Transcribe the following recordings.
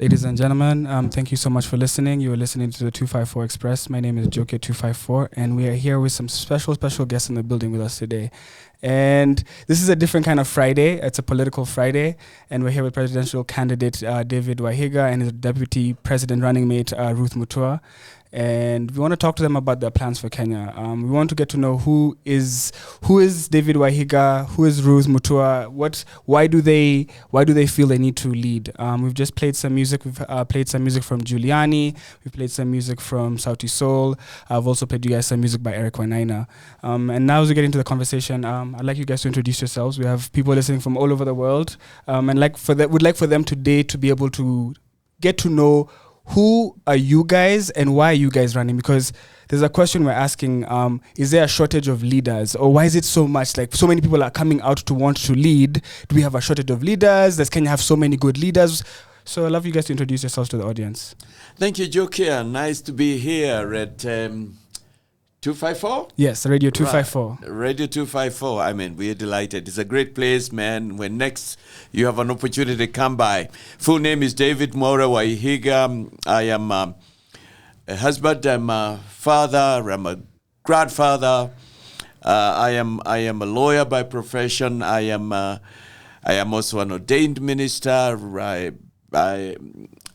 Ladies and gentlemen, thank you so much for listening. You are listening to the 254 Express. My name is Joke254, and we are here with some special guests in the building with us today. And this is a different kind of Friday. It's a political Friday, and we're here with presidential candidate David Waihiga and his deputy president running mate Ruth Mutua. And we want to talk to them about their plans for Kenya. We want to get to know who is David Waihiga, who is Ruth Mutua, why do they feel they need to lead. We've just played some music. We've played some music from Giuliani. We've played some music from Sauti Sol. I've also played you guys some music by Eric Wainaina. And now as we get into the conversation, I'd like you guys to introduce yourselves. We have people listening from all over the world, and we'd like for them today to be able to get to know who are you guys and why are you guys running? Because there's a question we're asking, is there a shortage of leaders? Or why is it so much, like so many people are coming out to want to lead? Do we have a shortage of leaders? Does Kenya have so many good leaders? So I'd love you guys to introduce yourselves to the audience. Thank you, Jokia. Nice to be here at 254? Yes, Radio 254. Right. Radio 254. I mean, we're delighted. It's a great place, man. When next you have an opportunity to come by. Full name is David Mwaure Waihiga. I am a husband, I'm a father, I'm a grandfather. I am a lawyer by profession. I am also an ordained minister.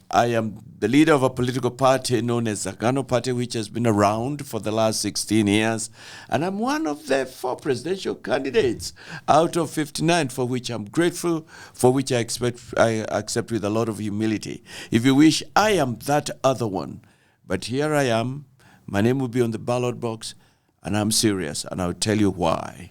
I am the leader of a political party known as Agano Party, which has been around for the last 16 years. And I'm one of the 4 presidential candidates out of 59, for which I'm grateful, for which I accept with a lot of humility. If you wish, I am that other one. But here I am. My name will be on the ballot box, and I'm serious, and I'll tell you why.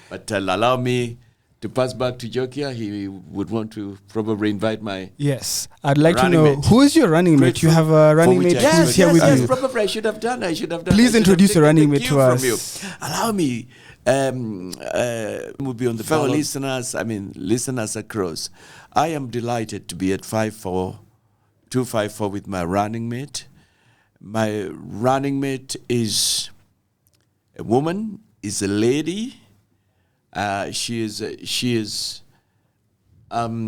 But allow me to pass back to Jokia. He would want to probably invite my Yes, I'd like to know who is your running mate. You have a running mate who's here with you. Yes, probably I should have done. Please introduce your running mate to us. Allow me. Will be on the fellow listeners across. I am delighted to be at 254 with my running mate. My running mate is a woman, is a lady. She is a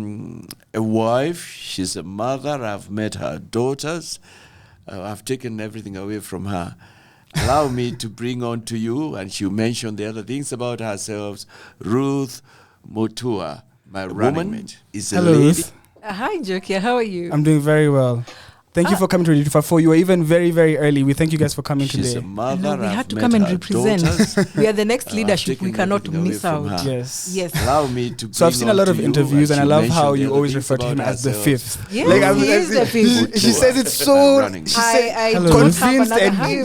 wife. She's a mother. I've met her daughters. I've taken everything away from her. Allow me to bring on to you, and she'll mention the other things about herself. Ruth Mutua, my running mate, is a lady. Ruth. Hi, Jokia. How are you? I'm doing very well. Thank you for coming to Radio 254. You were even very, very early. We thank you guys for coming She's today. A mother. We had to come and represent. We are the next leadership. We cannot miss out. Yes. Allow me to. So I've seen a lot of interviews, and I love how you always refer to him as the 5th. Yes, he is the 5th. She says it's so convinced, and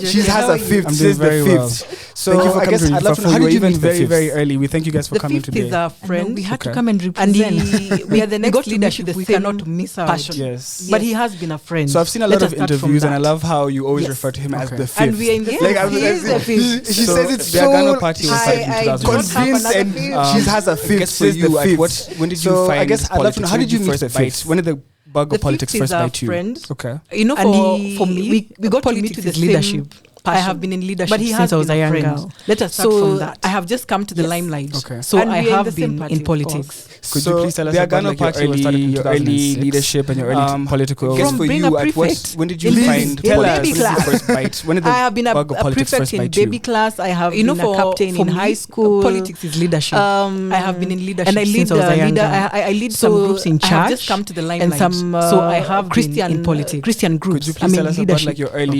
she has a 5th. She says the 5th. So thank you for coming to Radio 254. You were even very, very early. We thank you guys for coming today. The 5th is our friend. We had to come and represent. We are the next leadership. We cannot miss out. Yes. But he has been a friend. So I've seen a lot of interviews, and I love how you always refer to him as the 5th. And we are in the 5th. He is the 5th. She says it's so Agano Party was started in 2000. convinced, and she has a 5th. for you, like, When did you find? I guess I'd love to know, how did you meet the 5th? When did the bug of politics first bite you? Okay. You know, for me, we got to meet with his leadership. I have been in leadership but he since has I was a young friend. girl. Let us start from that. I have just come to the limelight. Okay. So And I we are in have the same been party, in of politics. Could you please tell us the about Agano Party was started in your early 2006. leadership and your early political? From For being you, a at prefect when did you in find? baby Tell us. class. First bite. When did the I have been a bug of politics prefect first in bite you? baby class. I have You know, been a captain in high school. Politics is leadership. I have been in leadership and I lead since I was a young girl. I lead So some groups in church. I have just come to the limelight. and some so I have Christian been in politics. Christian groups. Could you please tell us about like your early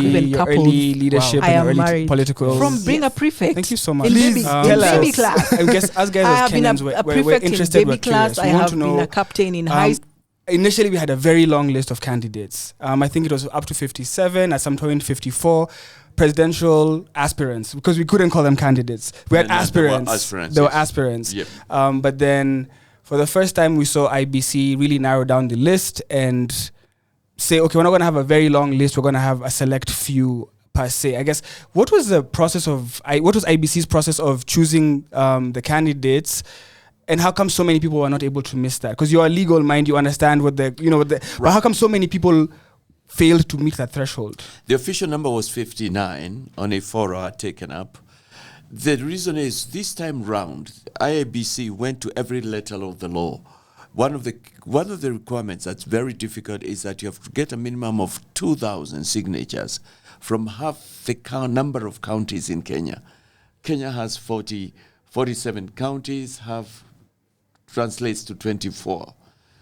leadership I and am your early married. political? From being a prefect. Thank you so much. In Please baby, tell in baby us. class. I guess as guys I as have been Kenyans, a we're prefect interested. in We're baby class. curious. I We want have to been know. a captain in high school. Initially, we had a very long list of candidates. I think it was up to 57, at some point 54 presidential aspirants, because we couldn't call them candidates. We had aspirants. They were aspirants. Yep. But then, for the first time, we saw IBC really narrow down the list and say, okay, we're not going to have a very long list. We're going to have a select few per se. I guess, what was IBC's process of choosing the candidates? And how come so many people were not able to miss that? Because you're a legal mind, you understand but how come so many people failed to meet that threshold? The official number was 59 on a fora taken up. The reason is this time round, IABC went to every letter of the law one of the requirements that's very difficult is that you have to get a minimum of 2,000 signatures from half the number of counties in Kenya. Kenya has 47 counties, half translates to 24.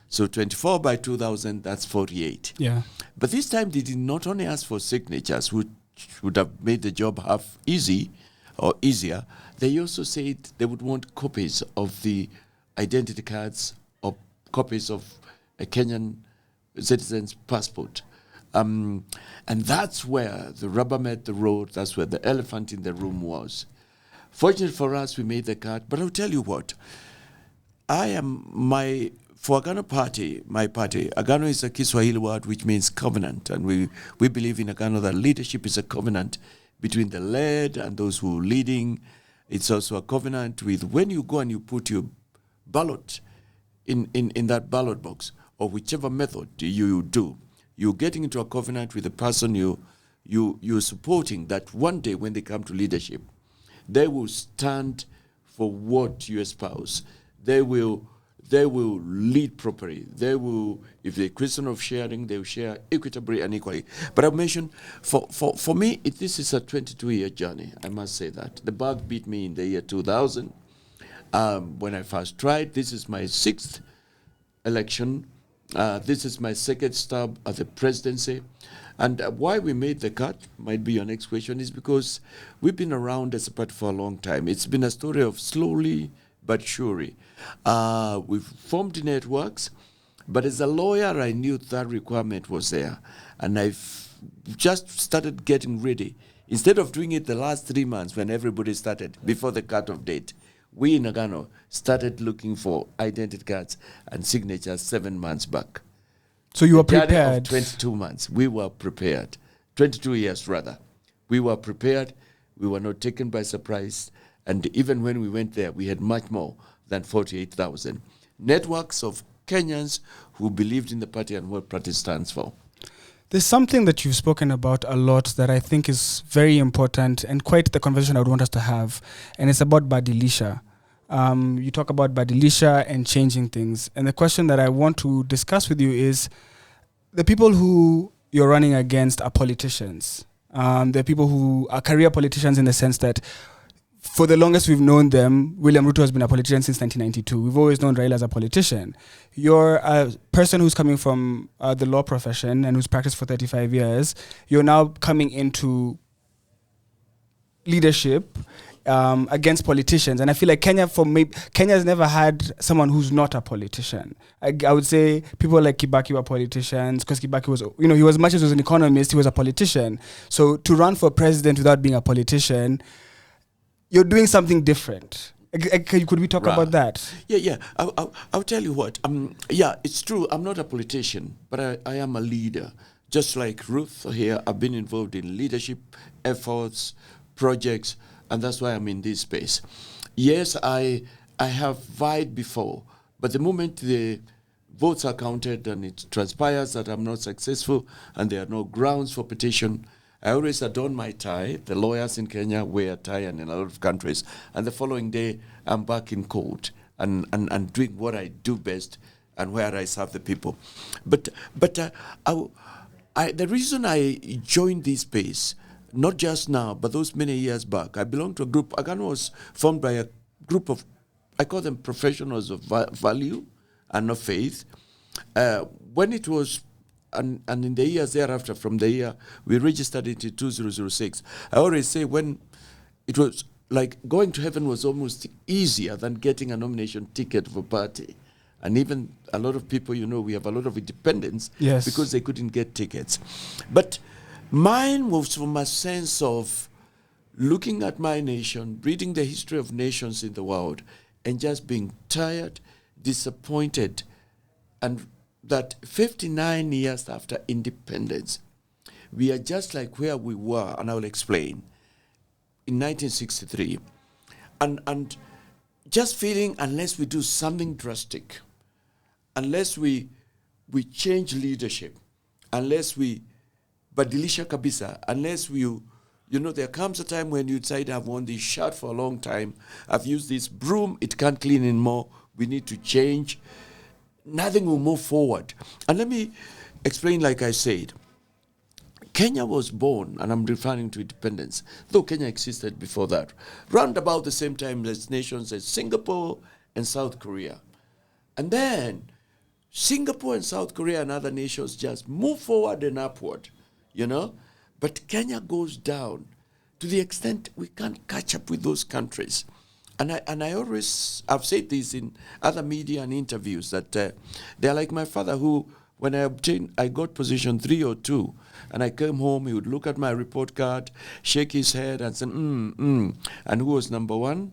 So 24 by 2,000, that's 48. Yeah. But this time they did not only ask for signatures, which would have made the job half easy or easier. They also said they would want copies of the identity cards or copies of a Kenyan citizen's passport. And that's where the rubber met the road. That's where the elephant in the room was. Fortunately for us, we made the cut. But I'll tell you what, for Agano party, my party, Agano is a Kiswahili word which means covenant. And we believe in Agano that leadership is a covenant between the led and those who are leading. It's also a covenant with when you go and you put your ballot in that ballot box, or whichever method you do, you're getting into a covenant with the person you're supporting, that one day when they come to leadership, they will stand for what you espouse. They will lead properly. They will, if they're Christian of sharing, they will share equitably and equally. But I mentioned, for me, this is a 22-year journey, I must say that. The bug beat me in the year 2000. When I first tried, this is my 6th election. This is my 2nd stab at the presidency. And why we made the cut, might be your next question, is because we've been around as a party for a long time. It's been a story of slowly but surely. We've formed networks, but as a lawyer, I knew that requirement was there. And I've just started getting ready. Instead of doing it the last 3 months when everybody started, before the cut-off date, we in Agano started looking for identity cards and signatures 7 months back. So you were prepared? 22 months. We were prepared. 22 years, rather. We were prepared. We were not taken by surprise. And even when we went there, we had much more than 48,000. Networks of Kenyans who believed in the party and what party stands for. There's something that you've spoken about a lot that I think is very important and quite the conversation I would want us to have. And it's about badilisha. You talk about badilisha and changing things. And the question that I want to discuss with you is the people who you're running against are politicians. They're people who are career politicians in the sense that for the longest we've known them, William Ruth has been a politician since 1992. We've always known Raila as a politician. You're a person who's coming from the law profession and who's practiced for 35 years. You're now coming into leadership against politicians. And I feel like Kenya's never had someone who's not a politician. I would say people like Kibaki were politicians because Kibaki was, he was, much as he was an economist, he was a politician. So to run for president without being a politician, you're doing something different. Could we talk about that? Yeah. I'll tell you what. Yeah, it's true. I'm not a politician, but I am a leader. Just like Ruth here, I've been involved in leadership efforts, projects, and that's why I'm in this space. Yes, I have vied before, but the moment the votes are counted and it transpires that I'm not successful and there are no grounds for petition, I always adorn my tie. The lawyers in Kenya wear a tie and in a lot of countries. And the following day, I'm back in court and doing what I do best and where I serve the people. But the reason I joined this space, not just now, but those many years back, I belong to a group. Agano was formed by a group of, I call them professionals of value and of faith. When it was And in the years thereafter, from the year we registered it in 2006, I always say when it was like going to heaven was almost easier than getting a nomination ticket for a party. And even a lot of people, we have a lot of independents because they couldn't get tickets. But mine was from a sense of looking at my nation, reading the history of nations in the world, and just being tired, disappointed, and that 59 years after independence, we are just like where we were, and I will explain, in 1963. And just feeling unless we do something drastic, unless we change leadership, unless we badilisha kabisa, unless there comes a time when you decide I've worn this shirt for a long time, I've used this broom, it can't clean anymore, we need to change. nothing will move forward. And let me explain, like I said, Kenya was born, and I'm referring to independence, though Kenya existed before that, round about the same time as nations as Singapore and South Korea. And then Singapore and South Korea and other nations just move forward and upward, you know. But Kenya goes down to the extent we can't catch up with those countries. And I always, I've said this in other media and interviews, that they're like my father, who, when I got position 3 or 2, and I came home, he would look at my report card, shake his head and say, And who was number 1?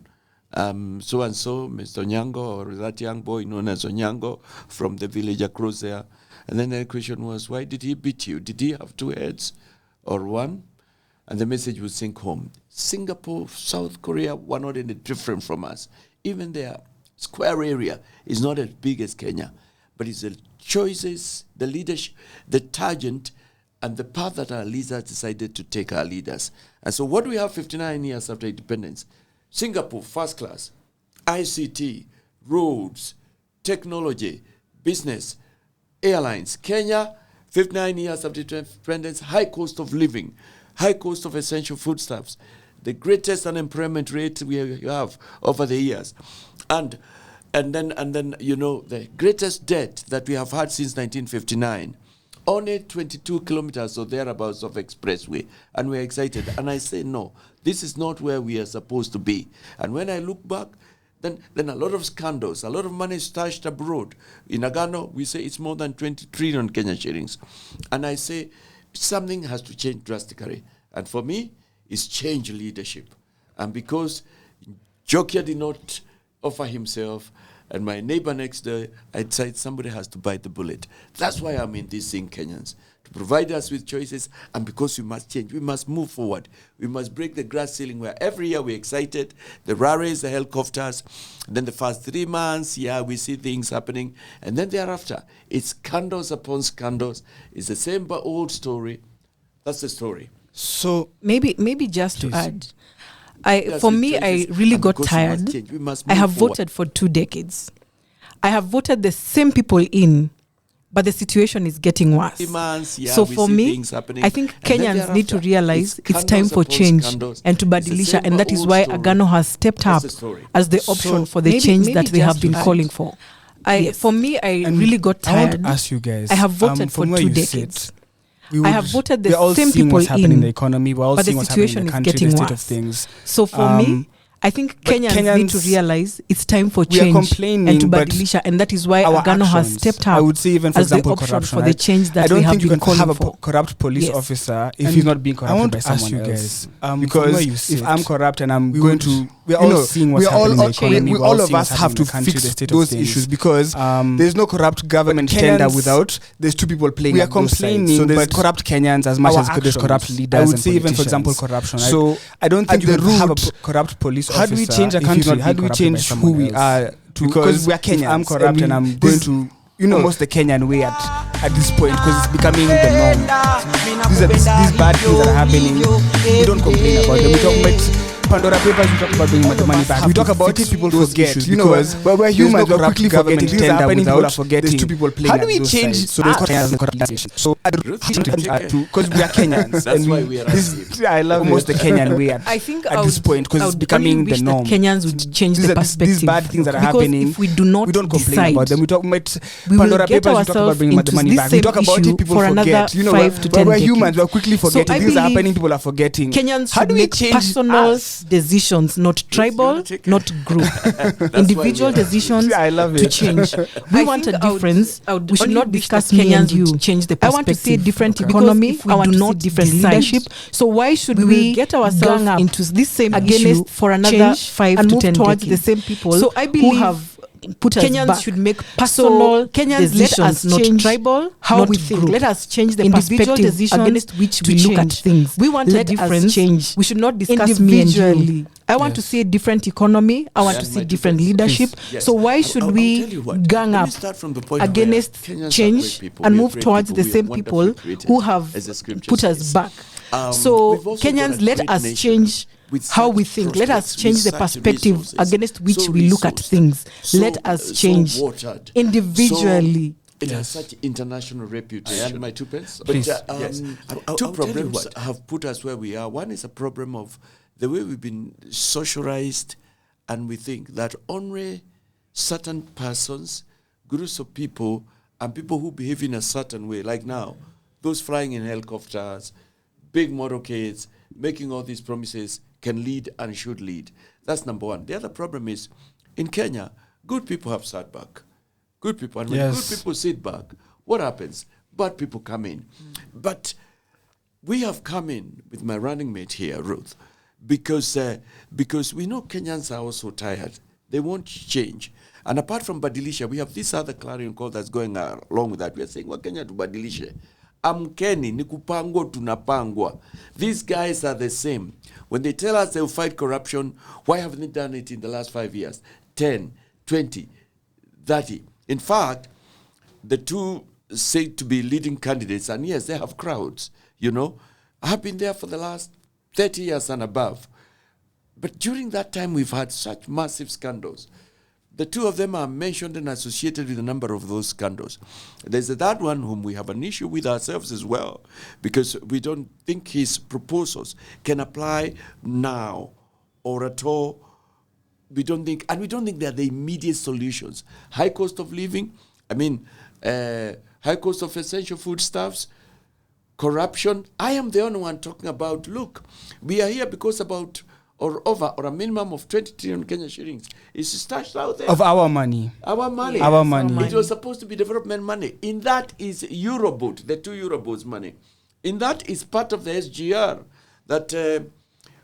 So-and-so, Mr. Onyango, or that young boy known as Onyango from the village across there. And then the question was, why did he beat you? Did he have 2 heads or 1? And the message would sink home. Singapore, South Korea were not any different from us. Even their square area is not as big as Kenya. But it's the choices, the leadership, the target, and the path that our leaders decided to take our leaders. And so what do we have 59 years after independence? Singapore, first class, ICT, roads, technology, business, airlines. Kenya, 59 years after independence, high cost of living, high cost of essential foodstuffs, the greatest unemployment rate we have over the years. And then you know, the greatest debt that we have had since 1959. Only 22 kilometers or thereabouts of expressway, and we're excited. And I say, no, this is not where we are supposed to be. And when I look back, then a lot of scandals, a lot of money stashed abroad. In Agano, we say it's more than 20 trillion Kenya shillings. And I say, something has to change drastically. And for me, it's change leadership. And because Jokia did not offer himself, and my neighbor next door, I decided somebody has to bite the bullet. That's why I'm in this thing, Kenyans, to provide us with choices, and because we must change, we must move forward. We must break the glass ceiling where every year we're excited, the rares, the helicopters, and then the first 3 months, we see things happening, and then thereafter, it's scandals upon scandals. It's the same but old story. That's the story. So maybe just to add, for me, I really got tired. I have voted for 2 decades. I have voted the same people in, but the situation is getting worse. So for me, I think Kenyans need to realize it's time for change and to badilisha, and that is why Agano has stepped up as the option for the change that they have been calling for. For me, I really got tired. I want to ask you guys. I have voted for 2 decades. I have voted the all same seeing people what's happening in the in, economy. We're all but seeing the what's happening situation in the is country, getting the state worse. of things. So for me, I think Kenyans need to realize it's time for change and to badilisha, and that is why Agano has stepped up. I would say, even for example, corruption for the change that we have been calling for. I don't think you can have a corrupt police officer if he's not being corrupted by someone else. Because if I'm corrupt and I'm going to, we're all seeing what's happening in the economy. All of us have to fix those issues, because there's no corrupt government tender without there's 2 people playing. We are complaining, so there's corrupt Kenyans as much as there's corrupt leaders. I would say, even for example, corruption. So I don't think you can have a corrupt police officer. How do we change a country? How do we change who we are? Because we are Kenyans. If I'm corrupt and I'm going to, almost the Kenyan way at this point, because it's becoming the norm. These bad things that are happening. We don't complain about them. We talk about Pandora Papers, we talk about bringing the money back. We talk about it, people forget. Because we're humans, we're quickly forgetting. Things are happening, people are forgetting. There's 2 people playing. How do we change? So there's corruption. So because we are Kenyans. That's why we are. I love almost the Kenyan way at this point, because it's becoming the norm. Kenyans would change the perspective. These bad things that are happening, if we do not, we don't complain about them. We talk about we Pandora will get Papers, we talk about bringing the money back. We talk about it, people forget. We're humans, we're quickly forgetting. Things are happening, people are forgetting. Kenyans should make personal decisions, not tribal, not group. Individual decisions to change. We want a difference. We should not discuss me and you. Change the perspective. I want to see a different economy. I want to see different leadership. So why should we get ourselves into this same issue for another 5 to 10 towards the same people? So I believe who have put Kenyans back. Should make personal decisions, not tribal, how we think. Let us change the individual decisions against which we look at things. We want a difference. Change. We should not discuss individually. I want to see a different economy. I want to see different leadership. Yes. So why should we gang up against change and move towards the same people who have put us back? So Kenyans, let us change how we think. Let us change the perspective against which we look at things. Let us change individually. It has such international reputation. And my 2 pence. But two problems have put us where we are. One is a problem of the way we've been socialized, and we think that only certain persons, groups of people, and people who behave in a certain way, like now, those flying in helicopters, big motorcades, making all these promises, can lead and should lead. That's number one. The other problem is, in Kenya, good people have sat back. Good people. And when good people sit back, what happens? Bad people come in. But we have come in with my running mate here, Ruth, because we know Kenyans are also tired. They want change. And apart from Badilisha, we have this other clarion call that's going along with that. We are saying, well, Kenya to Badilisha. Amkeni, ni kupangwa tunapangwa. These guys are the same. When they tell us they'll fight corruption, why haven't they done it in the last 5 years? 10, 20, 30. In fact, the two said to be leading candidates, and yes, they have crowds, have been there for the last 30 years and above. But during that time, we've had such massive scandals. The two of them are mentioned and associated with a number of those scandals. There's that one whom we have an issue with ourselves as well, because we don't think his proposals can apply now or at all. We don't think they're the immediate solutions. High cost of living, high cost of essential foodstuffs, corruption. I am the only one talking about, look, we are here because about a minimum of 20 trillion Kenya shillings is stashed out there. Of our money. Our money. Our money. It was supposed to be development money. In that is Euroboat, the 2 Euroboats money. In that is part of the SGR that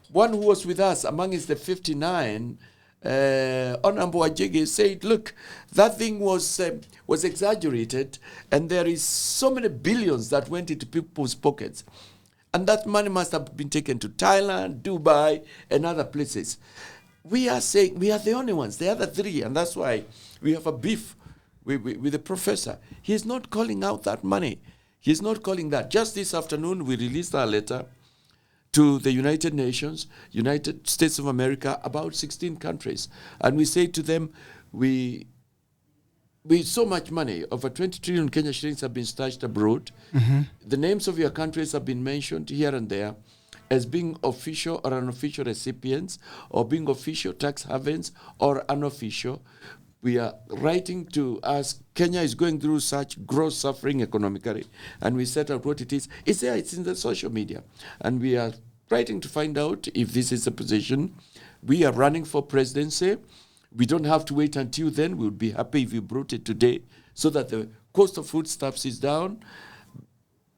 one who was with us among the 59, Honorable Waihiga said, look, that thing was exaggerated, and there is so many billions that went into people's pockets. And that money must have been taken to Thailand, Dubai, and other places. We are saying we are the only ones, the other three, and that's why we have a beef with the professor. He is not calling out that money. He is not calling that. Just this afternoon, we released our letter to the United Nations, United States of America, about 16 countries. And we say to them, we so much money, over 20 trillion Kenya shillings have been stashed abroad. Mm-hmm. The names of your countries have been mentioned here and there as being official or unofficial recipients, or being official tax havens or unofficial. We are writing to ask, Kenya is going through such gross suffering economically, and we set out what it is. It's there, it's in the social media. And we are writing to find out if this is a position. We are running for presidency. We don't have to wait until then. We would be happy if you brought it today so that the cost of foodstuffs is down.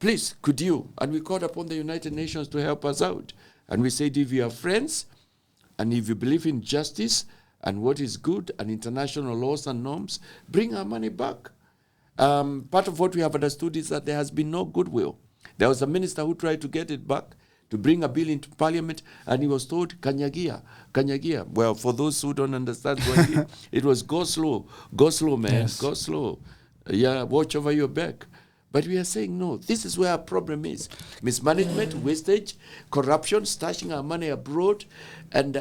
Please, could you? And we called upon the United Nations to help us out. And we said, if you are friends and if you believe in justice and what is good and international laws and norms, bring our money back. Part of what we have understood is that there has been no goodwill. There was a minister who tried to get it back, to bring a bill into parliament, and he was told, Kanyagia. Well, for those who don't understand, it was go slow, man, yes. Go slow. Yeah, watch over your back. But we are saying, no, this is where our problem is. Mismanagement, wastage, corruption, stashing our money abroad, and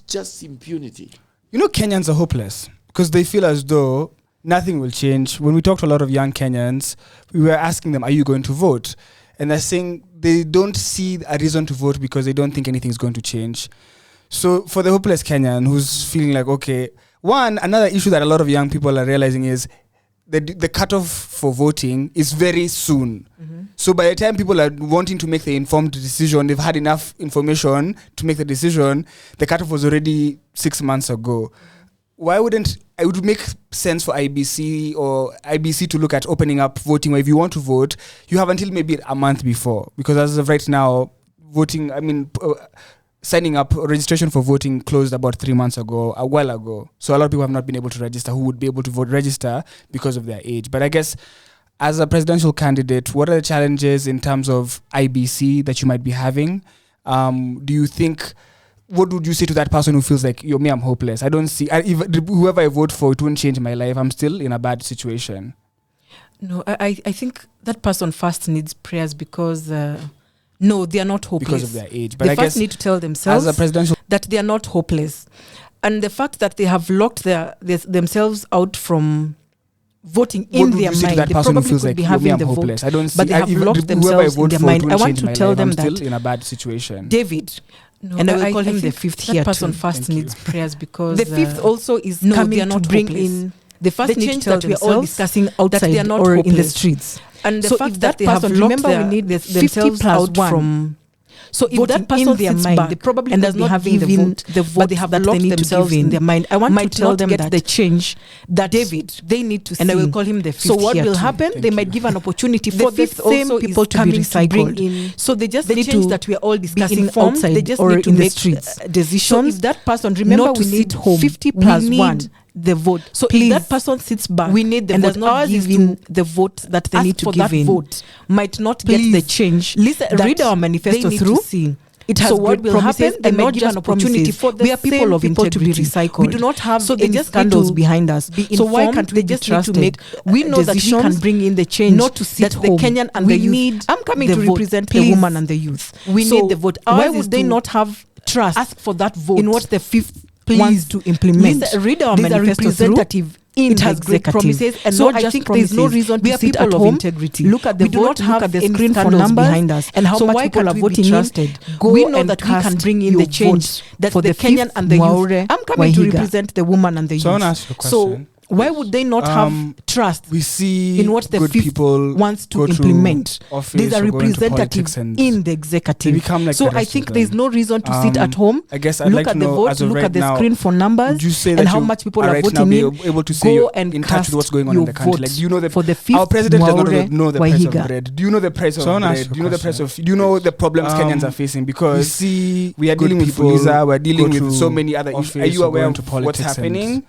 just impunity. Kenyans are hopeless because they feel as though nothing will change. When we talk to a lot of young Kenyans, we were asking them, are you going to vote? And they're saying they don't see a reason to vote because they don't think anything is going to change. So for the hopeless Kenyan who's feeling like, okay, another issue that a lot of young people are realizing is the cutoff for voting is very soon. Mm-hmm. So by the time people are wanting to make the informed decision, they've had enough information to make the decision, the cutoff was already 6 months ago. Why wouldn't it would make sense for IBC to look at opening up voting, where if you want to vote, you have until maybe a month before, because as of right now, signing up, registration for voting closed about 3 months ago, a while ago. So a lot of people have not been able to register who would be able to register because of their age. But I guess as a presidential candidate, what are the challenges in terms of IBC that you might be having? Do you think... What would you say to that person who feels like, I'm hopeless? I don't see, whoever I vote for, it won't change my life. I'm still in a bad situation. No, I think that person first needs prayers because No, they are not hopeless. Because of their age. But they I first guess need to tell themselves as a presidential that they are not hopeless. And the fact that they have locked themselves out from voting in their mind, that they person who probably feels could like be having the hopeless. vote, I don't see, but they have locked themselves in their mind. I want to tell them I'm that still in a bad situation. David, and I will call him the fifth here. That person first needs prayers because the fifth also is coming to bring hopeless. in the first the change that we are all discussing outside that they are not or hopeless. in the streets. And the so fact if that they have person, locked remember, we need themselves out from. So if that person in their sits mind, back they probably and does not not give the vote, but they have that locked they need themselves to give in their mind. I want might to tell not them get that the change that David, they need to see. and I will call him the fifth. So what here will too. happen? Thank they you. might give an opportunity The for the fifth same also people is to be coming to bring recycled. in. So they just The need change to that we are all discussing informed. outside They just or need to in the make streets. decisions. So if that person, remember, not we to need sit home. 50 We plus need 1 the vote. So please, if that person sits back, we need the and vote. does not Ours give is in the vote that they need to for give that in. vote, might not Please, get the change. Listen, that read our manifesto they need through. To see. It has so what great will promises happen? They and might not give just an opportunity promises. for the We are same people of people to be integrity. recycled. We do not have so they any just scandals need to behind us. Be so why informed. can't we They be just need trusted? to make? We know that we can bring in the change. not to sit that home. the Kenyan and we the youth. need. I'm coming the to vote. represent Please. the woman and the youth. We so need the vote. Why Ours would they not have trust? Ask for that vote in what the fifth Please. wants to implement. Listen, read our There's manifesto a representative in it the has great executive. promises and so not I just think promises. there's no reason We to are sit people at of home. integrity. Look at the we do vote. not have look at the any screen for scandals numbers behind us. and how so much why people can't are we voting be in. trusted? Go we know and that we cast can bring in your the change. vote That for the the Kenyan fifth and the Mwaure, youth. I'm coming to Waihiga. represent the woman and the So I youth. want to ask you a So question. why would they not have trust We see in what the good fifth people wants to go implement? office There's a or go into representative politics and in the they executive. become like so the I rest think of there's them. no reason to sit at home. I guess I'd look like at to the know, vote, as of look right at the now, screen for numbers, would you say and that how you much people are are right voting now in. be able to say Go you're and in touch with what's going on your in the country? vote Like, do you know for the fifth our president does Mwaure, not know the price of Waihiga. bread. Do you know the price of So I wanna ask bread? you Do you know the a price question. of? Do you know the problems Kenyans are facing? Because we are dealing with Fuliza, we're dealing with so many other issues. Are you aware of what's happening?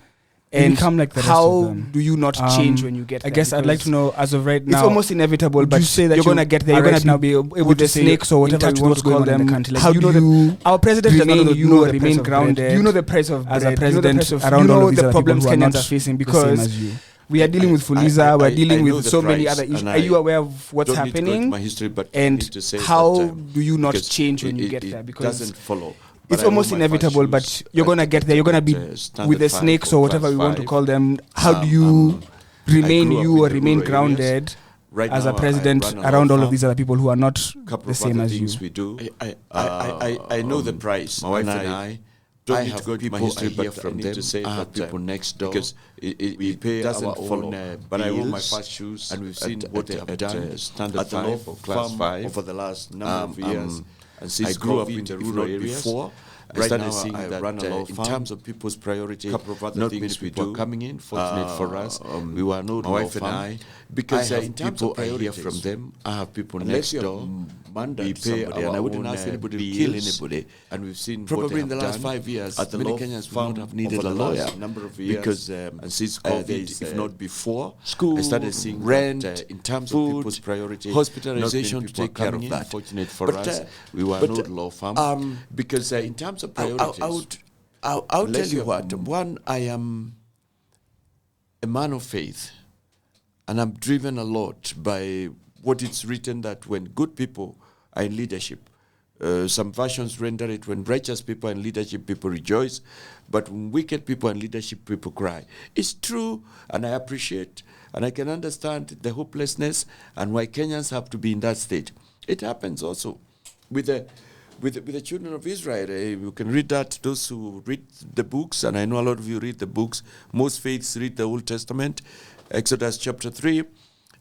And become like the rest how of them. do you not change when you get I there? guess I'd like to know, as of right now, It's almost inevitable, would but you say that you're going to you get there. are You're right going now to be be able to say snakes or in whatever touch you with want what's to call going on in them. the country. Like, How do do you know you our president does not remain, know the remain price of grounded? bread. Do you know the price of as bread? a president Do you know the price of, around you all know of these the other problems people who are Kenyans not are facing the same because as you. we are dealing with Fuliza, we're dealing know with the so many price, other issues. and Are you aware of what's don't need to go into happening? my history, but I need And to say how that, do you not because change when you it- get it there? Because doesn't follow. it's But I almost wore my first inevitable, shoes but you're going to at- get there. You're going to be standard with the five snakes or or whatever class we want to five. call them. How do you remain you or remain grounded Right as now, a president I run around law all of firm. these other people who are not Couple the of same other as you? things we do. I know the price. My wife and and I don't I need have to go into my people history, I hear but from I need them. to say I have that, people next door because we it pay doesn't our follow. own, But I wore my bills, first shoes, and we've seen at, what they have done standard at the law five or class firm 5 over the last number of years. and I since grew up COVID, in the if rural not areas. before, I right started now seeing I that run a law in firm. terms of people's priority, Couple of other not things many we people do. are coming in. Fortunate for us, we were not my law wife and firm. I, Because I have in terms people of I hear priorities, from them. I have people unless next you door. have We mandated pay somebody, our and I wouldn't own, ask anybody to kill bills, anybody. and we've seen what Probably they in the have last done 5 years, at the many law Kenyans firm would not have needed over a the lawyer last number of years. because And since there COVID, is, if not before, school, I started seeing rent, that, in terms food, of people's priority, hospitalization not to many take people care are of coming that. in. Fortunate for But, us, we were but, not law firm. because in terms of I'll priorities, I'll tell unless you you what. One, I am a man of faith, and I'm driven a lot by what it's written that when good people are in leadership, some versions render it when righteous people are in leadership, people rejoice, but when wicked people are in leadership, people cry. It's true, and I appreciate, and I can understand the hopelessness and why Kenyans have to be in that state. It happens also with the children of Israel. You can read that, those who read the books, and I know a lot of you read the books. Most faiths read the Old Testament, Exodus chapter 3,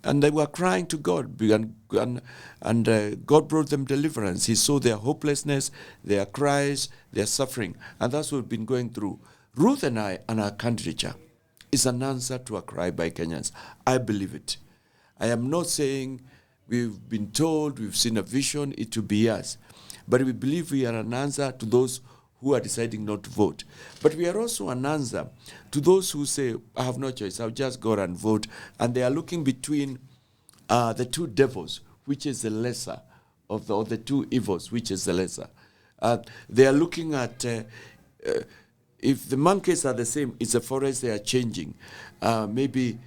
and they were crying to God, and God brought them deliverance. He saw their hopelessness, their cries, their suffering, and that's what we've been going through. Ruth and I, and our candidature, is an answer to a cry by Kenyans. I believe it. I am not saying we've been told, we've seen a vision, it will be us. But we believe we are an answer to those who are deciding not to vote. But we are also an answer to those who say, I have no choice, I'll just go and vote. And they are looking between the two devils, which is the lesser of the two evils, which is the lesser. They are looking at, if the monkeys are the same, it's a forest they are changing. Maybe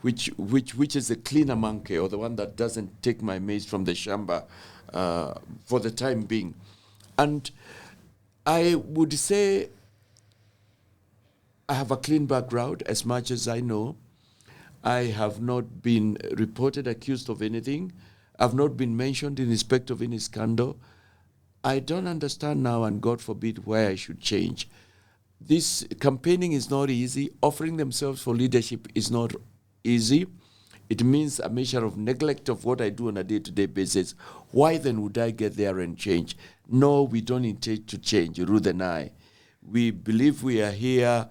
which is the cleaner monkey, or the one that doesn't take my maize from the shamba for the time being. And I would say I have a clean background as much as I know. I have not been reported, accused of anything. I've not been mentioned in respect of any scandal. I don't understand now, and God forbid, why I should change. This campaigning is not easy. Offering themselves for leadership is not easy. It means a measure of neglect of what I do on a day-to-day basis. Why then would I get there and change? No, we don't intend to change, Ruth and I. We believe we are here,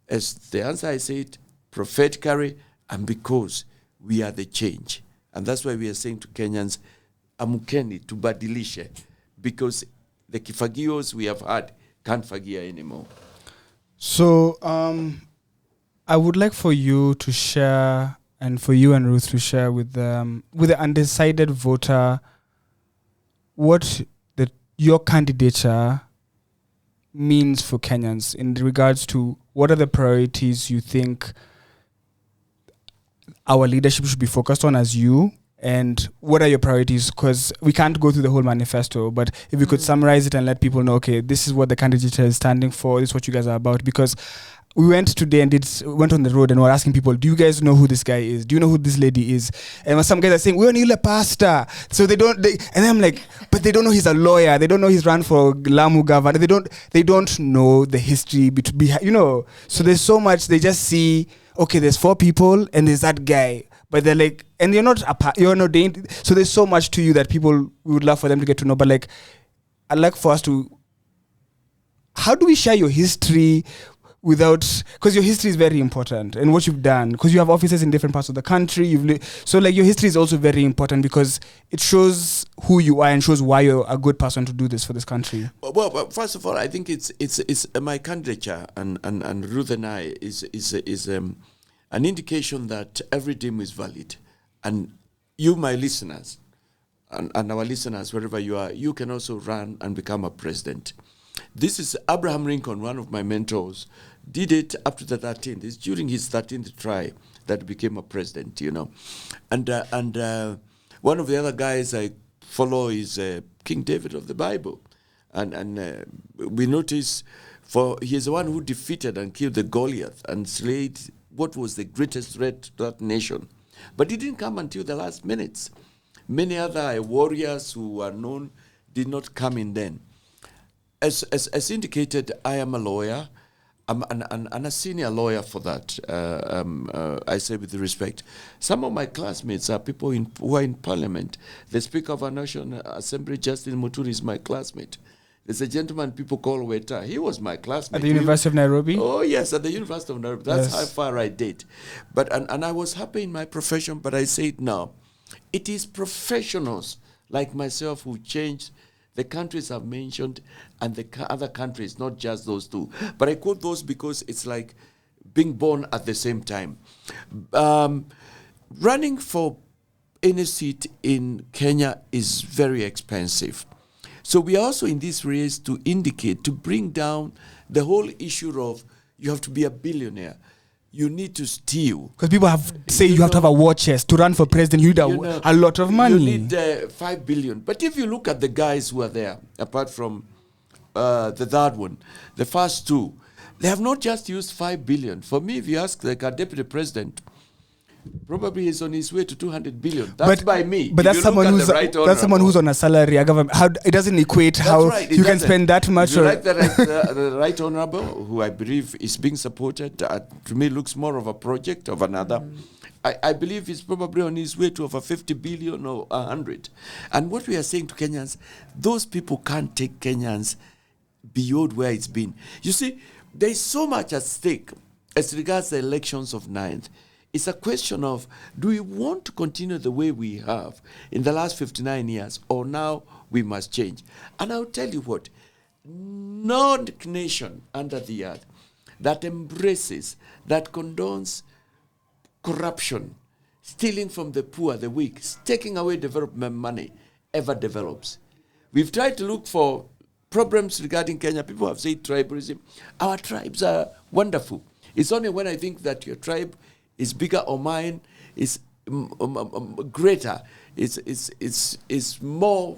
as the answer I said, prophetically, and because we are the change. And that's why we are saying to Kenyans, amukeni, tubadilishe, because the kifagios we have had can't fagia anymore. So I would like for you to share, and for you and Ruth to share with the undecided voter what your candidature means for Kenyans in regards to what are the priorities you think our leadership should be focused on as you, and what are your priorities? Because we can't go through the whole manifesto, but if you could summarize it and let people know, okay, this is what the candidature is standing for, this is what you guys are about. Because we went today and went on the road and we're asking people, do you guys know who this guy is? Do you know who this lady is? And some guys are saying, we only a pastor. So and then I'm like, but they don't know he's a lawyer. They don't know he's run for Lamu governor. They don't know the history, So there's so much, they just see, okay, there's 4 people and there's that guy. But they're like, and you're not ordained. So there's so much to you that people, we would love for them to get to know. But like, I'd like for us to, how do we share your history because your history is very important and what you've done, because you have offices in different parts of the country. So like your history is also very important because it shows who you are and shows why you're a good person to do this for this country. Well, first of all, I think it's my candidature and Ruth and I is an indication that every dream is valid, and you, my listeners, and our listeners wherever you are, you can also run and become a president. This is Abraham Lincoln, one of my mentors, did it up to the 13th. It's during his 13th try that he became a president, And one of the other guys I follow is King David of the Bible. And we notice he is the one who defeated and killed the Goliath and slayed what was the greatest threat to that nation. But it didn't come until the last minutes. Many other warriors who are known did not come in then. As indicated, I am a lawyer. I'm a senior lawyer for that. I say with respect. Some of my classmates are people who are in parliament. The Speaker of our National Assembly, Justin Mutua, is my classmate. There's a gentleman people call Weta. He was my classmate. At the University of Nairobi? Oh, yes, at the University of Nairobi. That's how far I did. But and I was happy in my profession, but I said no. It is professionals like myself who changed the countries I've mentioned and the other countries, not just those two. But I quote those because it's like being born at the same time. Running for any seat in Kenya is very expensive. So we are also in this race to bring down the whole issue of you have to be a billionaire. You need to steal. Because people you have to have a war chest. To run for president, you need a lot of money. You need 5 billion. But if you look at the guys who are there, apart from the third one, the first two, they have not just used 5 billion. For me, if you ask like our deputy president, probably he's on his way to 200 billion. That's by me. But that's someone who's on a salary. A government. How it doesn't equate how you can spend that much. If you like the right honorable, who I believe is being supported, to me looks more of a project of another. I believe he's probably on his way to over 50 billion or 100. And what we are saying to Kenyans, those people can't take Kenyans beyond where it's been. You see, there is so much at stake as regards the elections of 9th. It's a question of, do we want to continue the way we have in the last 59 years, or now we must change? And I'll tell you what, no nation under the earth that embraces, that condones corruption, stealing from the poor, the weak, taking away development money, ever develops. We've tried to look for problems regarding Kenya. People have said tribalism. Our tribes are wonderful. It's only when I think that your tribe is bigger or mine is greater, is more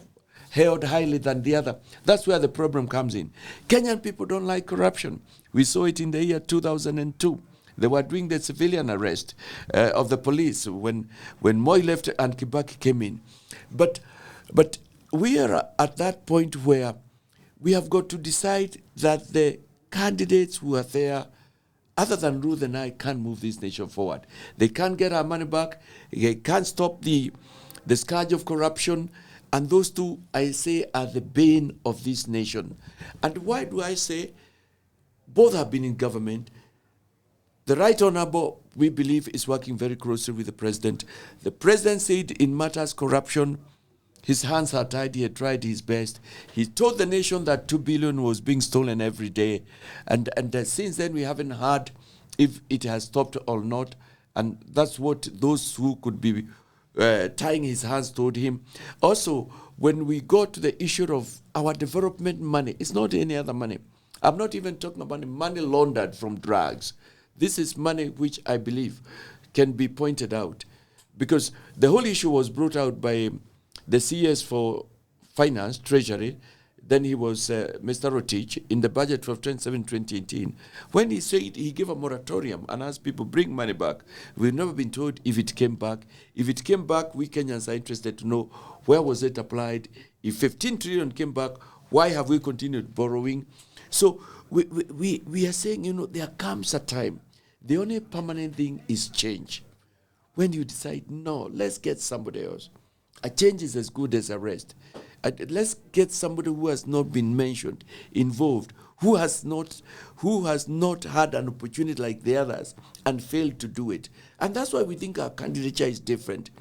held highly than the other. That's where the problem comes in. Kenyan people don't like corruption. We saw it in the year 2002. They were doing the civilian arrest of the police when Moi left and Kibaki came in. But we are at that point where we have got to decide that the candidates who are there, other than Ruth and I, can't move this nation forward. They can't get our money back. They can't stop the scourge of corruption. And those two, I say, are the bane of this nation. And why do I say both have been in government? The Right Honorable, we believe, is working very closely with the president. The president said in matters corruption, his hands are tied. He had tried his best. He told the nation that 2 billion was being stolen every day. And since then, we haven't heard if it has stopped or not. And that's what those who could be tying his hands told him. Also, when we go to the issue of our development money, it's not any other money. I'm not even talking about money laundered from drugs. This is money which I believe can be pointed out. Because the whole issue was brought out by the CS for Finance, Treasury, then he was Mr. Rotich, in the budget of 2017-2018, when he said he gave a moratorium and asked people, bring money back. We've never been told if it came back. If it came back, we Kenyans are interested to know where was it applied. If 15 trillion came back, why have we continued borrowing? So we are saying, there comes a time. The only permanent thing is change. When you decide, no, let's get somebody else. A change is as good as arrest. Let's get somebody who has not been mentioned, involved, who has not had an opportunity like the others and failed to do it. And that's why we think our candidature is different.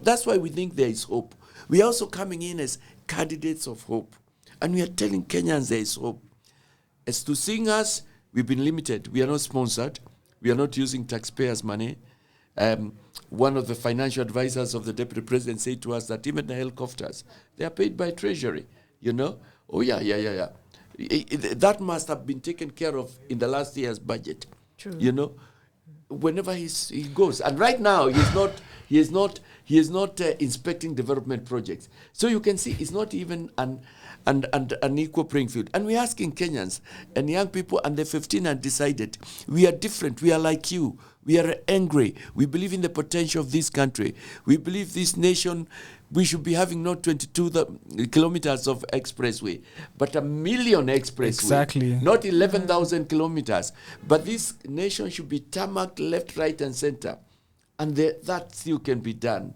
That's why we think there is hope. We are also coming in as candidates of hope. And we are telling Kenyans there is hope. As to seeing us, we've been limited. We are not sponsored. We are not using taxpayers' money. One of the financial advisors of the deputy president said to us that even the helicopters, they are paid by Treasury, Oh, yeah. That must have been taken care of in the last year's budget. True. Whenever he goes. And right now, he is not inspecting development projects. So you can see it's not even an equal playing field. And we're asking Kenyans and young people under 15 and decided, we are different, we are like you. We are angry. We believe in the potential of this country. We believe this nation, we should be having not 22 kilometers of expressway, but 1 million expressway. Exactly. Not 11,000 kilometers. But this nation should be tarmac left, right, and center. And that still can be done.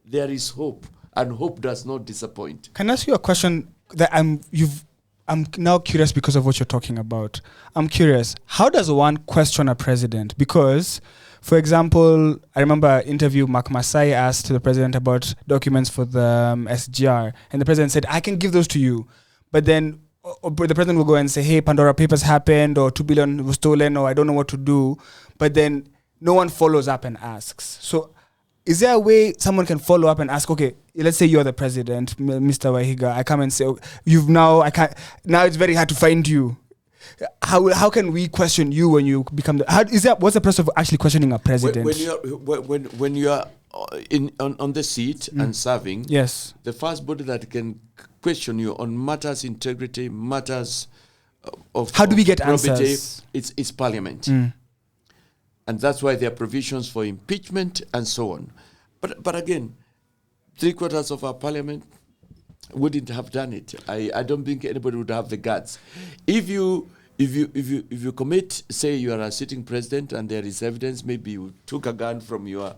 There is hope, and hope does not disappoint. Can I ask you a question that I'm now curious because of what you're talking about. I'm curious, how does one question a president? Because, for example, I remember an interview Mark Masai asked the president about documents for the SGR, and the president said, I can give those to you. But then the president will go and say, hey, Pandora Papers happened, or 2 billion was stolen, or I don't know what to do. But then no one follows up and asks. So is there a way someone can follow up and ask, okay, let's say you're the president, Mr. Waihiga, I come and say, now it's very hard to find you. How can we question you when you become what's the process of actually questioning a president? When you are on the seat and serving, yes, the first body that can question you on matters integrity, matters of how do we get probity, answers? It's Parliament. And that's why there are provisions for impeachment and so on. But again, 3/4 of our Parliament wouldn't have done it. I don't think anybody would have the guts. If you commit, say you are a sitting president and there is evidence, maybe you took a gun from your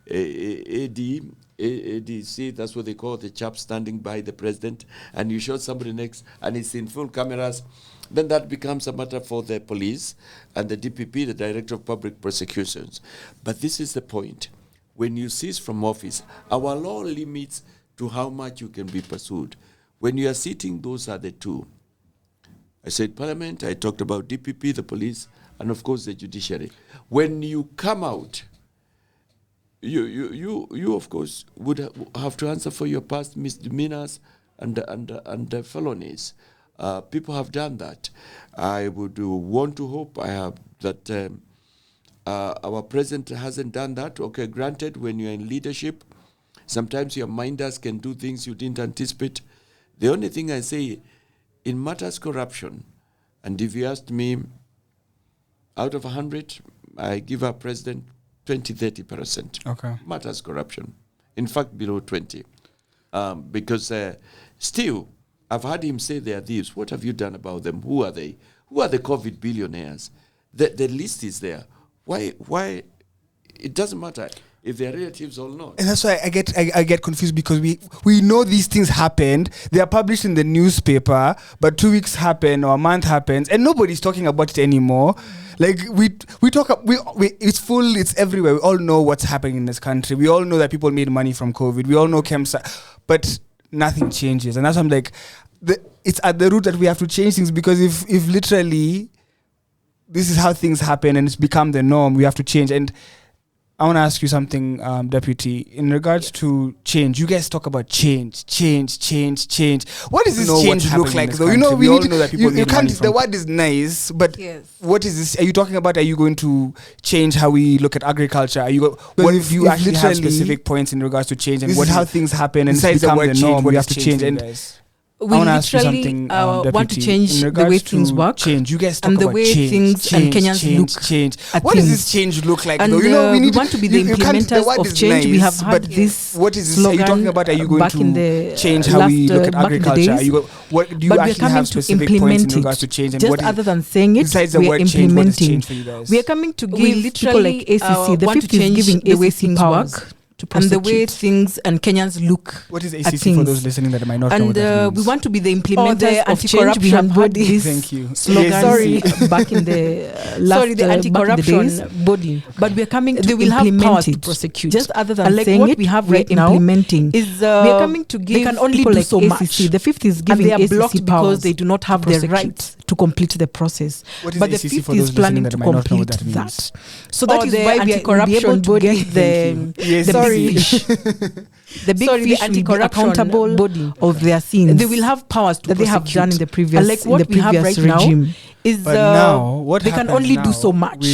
ADC, that's what they call the chap standing by the president, and you shot somebody next and it's in full cameras, then that becomes a matter for the police and the DPP, the Director of Public Prosecutions. But this is the point. When you cease from office, our law limits to how much you can be pursued. When you are sitting, those are the two. I said Parliament, I talked about DPP, the police, and of course the judiciary. When you come out, you of course would have to answer for your past misdemeanors and felonies. People have done that. I would want to hope that Our president hasn't done that. Okay, granted, when you're in leadership, sometimes your minders can do things you didn't anticipate. The only thing I say, in matters corruption, and if you asked me, out of 100, I give our president 20-30%. Okay. Matters corruption. In fact, below 20. Because still, I've heard him say they are thieves. What have you done about them? Who are they? Who are the COVID billionaires? The list is there. Why? It doesn't matter if they're relatives or not. And that's why I get confused, because we know these things happened. They are published in the newspaper, but 2 weeks happen or a month happens, and nobody's talking about it anymore. Like we talk, it's full, it's everywhere. We all know what's happening in this country. We all know that people made money from COVID. We all know KEMSA, but nothing changes. And that's why I'm like, it's at the root that we have to change things, because if literally this is how things happen and it's become the norm, we have to change. And I want to ask you something, Deputy, in regards to change. You guys talk about change. What does this change look like, though? You know, we all know that people you can't. The word is nice, but what is this? Are you talking about? Are you going to change how we look at agriculture? Are you? What if you actually have specific points in regards to change, and what is how things happen and it's become the norm? We have to change. And we literally want to change the way things work, change. You guys talk and the about way change, things and Kenyans look. Change. What does this change look like? And though? You know, we want to be the implementers of change. We have had this. What is this? Are you talking about? Are you going to change how we look at agriculture? Are you? What do you actually have specific points in regards to change? And just other than saying it, besides the word change, what is change for you guys? We are coming to give people like ACC. The fifth is giving the way things work. And the way things and Kenyans look. What is ACC for those listening that might not know what that means? We want to be the implementers of change. We have had this slogan back in the last the anti-corruption body. But we are coming to they will have powers to prosecute. Just other than like saying what it, we have right now implementing is we are coming to give they can only people do like so ACC. much. The fifth is giving and they are blocked ACC because they do not have the prosecute, right to complete the process. But the fifth is planning to complete that. So that is the why we are able to get the big fish. The big fish will be accountable body of their sins. They will have powers to that they have done in the previous, like what we have right regime. Now is now, what they can only do so much.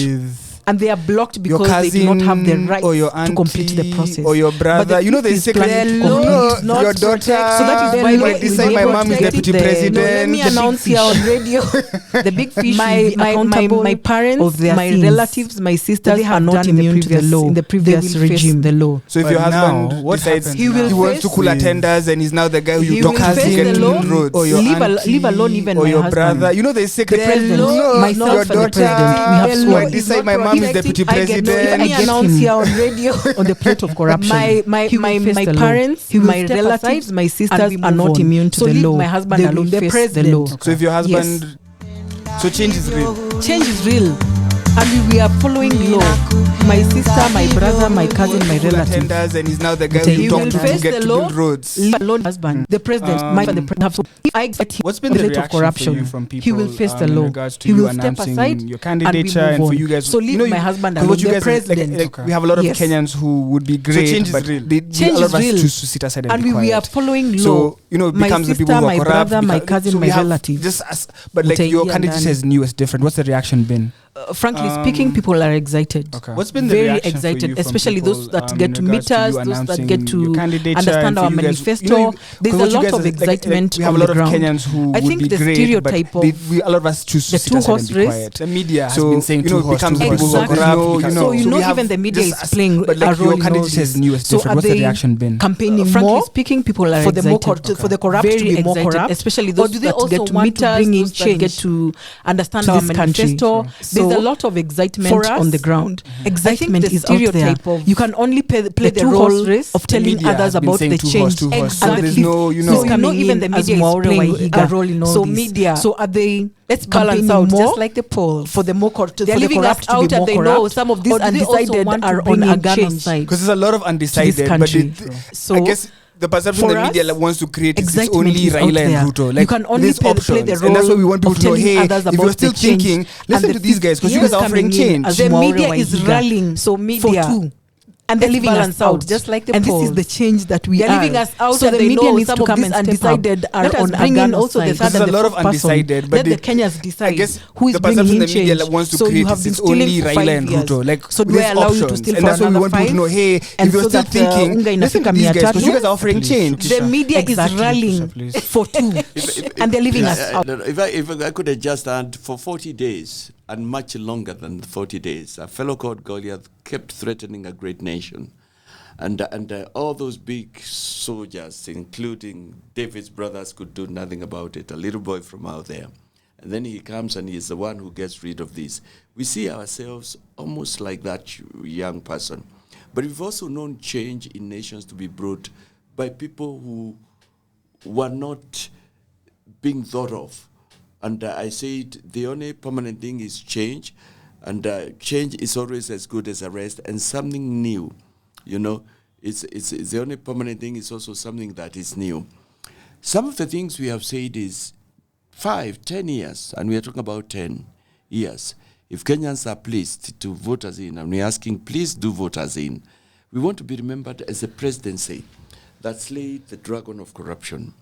And they are blocked because they do not have the right to complete the process. Or your brother, you know, they say your daughter. So that is why they say my mom is deputy president. Let me announce here on radio. The big fish, my parents, my relatives, my sisters are not immune to the law. In the previous regime, the law. So if your husband decides he wants to cool attenders and he's now the guy who you talk to get to roads, or your leave alone even or your brother, you know, they say the president, myself and the president, we have decide my mom is deputy president. Let me announce here on radio on the plate of corruption. My parents, my relatives, my sisters are not immune to the law. My husband alone face the law. So if your husband, so change is real. Change is real. And we are following law. My sister, my brother, my cousin, my relative. And he's now the guy who talk to get to build roads. Alone husband, the president, what's been the reaction corruption for you from people? He will face the law. He will step aside your candidature and for you guys. So leave my husband alone. The president. We have a lot of Kenyans who would be great, change but change is real. Choose to sit aside and be quiet. We are following law. So you know, it becomes the people who are corrupt. My brother, my cousin, my relative. But like your candidate says new is different. What's the reaction been? Frankly speaking, people are excited. Okay. What's been the very reaction excited, for you especially people, those that get to meet us, those that get to understand our manifesto. You know, there's a lot of excitement we have on a the lot of ground. Kenyans who I think would be the great, stereotype but a lot of us choose to sit aside and be quiet. The media has so, been saying you know, it becomes the people who are corrupt. So even the media is playing but like a role your candidate says new is different. What's the reaction been? Campaigning frankly speaking, people are excited for the corrupt to be more corrupt, especially those that get to meet us, those that get to understand our manifesto. There's a lot of excitement on the ground. Excitement is out there. You can only play the role of telling others about the change. Exactly. So even the media is playing a role in all this. So media. So are they? Let's balance out, just like the polls. For the more they're leaving us out, and they know some of these undecided are on a gun side. Because there's a lot of undecided, but I guess the perception the media wants to create is it's only Raila and Ruto. Like, you can only play the role, and that's why we want people to know, hey, if you're still thinking, listen to these guys because you guys are offering change. The media is rallying so media And they're leaving us out, just like the and polls. this is the change that we are. They're leaving us out, so and the they media know needs some to of come these and undecided step up. are Let us on bring in Agano also side. the third There's and a the lot of fourth person. undecided, but Let the Kenyans decide. I guess who is the bringing perception in the media change. wants to So create you have is been it's only stealing for Raila 5 and years. Ruto. Like, So do I there's allow you to options. steal And for that's why we another want people to 5? know, hey, And if you're so still that, thinking, unga listen to inafika these guys, because 300. you guys are offering Please, change. The media Exactly, is rallying Tisha, please. for 2, and they're leaving us out. If I could have just add, for 40 days, and much longer than 40 days, a fellow called Goliath kept threatening a great nation. And all those big soldiers, including David's brothers, could do nothing about it. A little boy from out there. And then he comes and he's the one who gets rid of this. We see ourselves almost like that young person. But we've also known change in nations to be brought by people who were not being thought of. And I said the only permanent thing is change. And change is always as good as a rest, and something new. You know, it's the only permanent thing is also something that is new. Some of the things we have said is 5, 10 years, and we are talking about 10 years. If Kenyans are pleased to vote us in, and we're asking, please do vote us in, we want to be remembered as a presidency that slayed the dragon of corruption.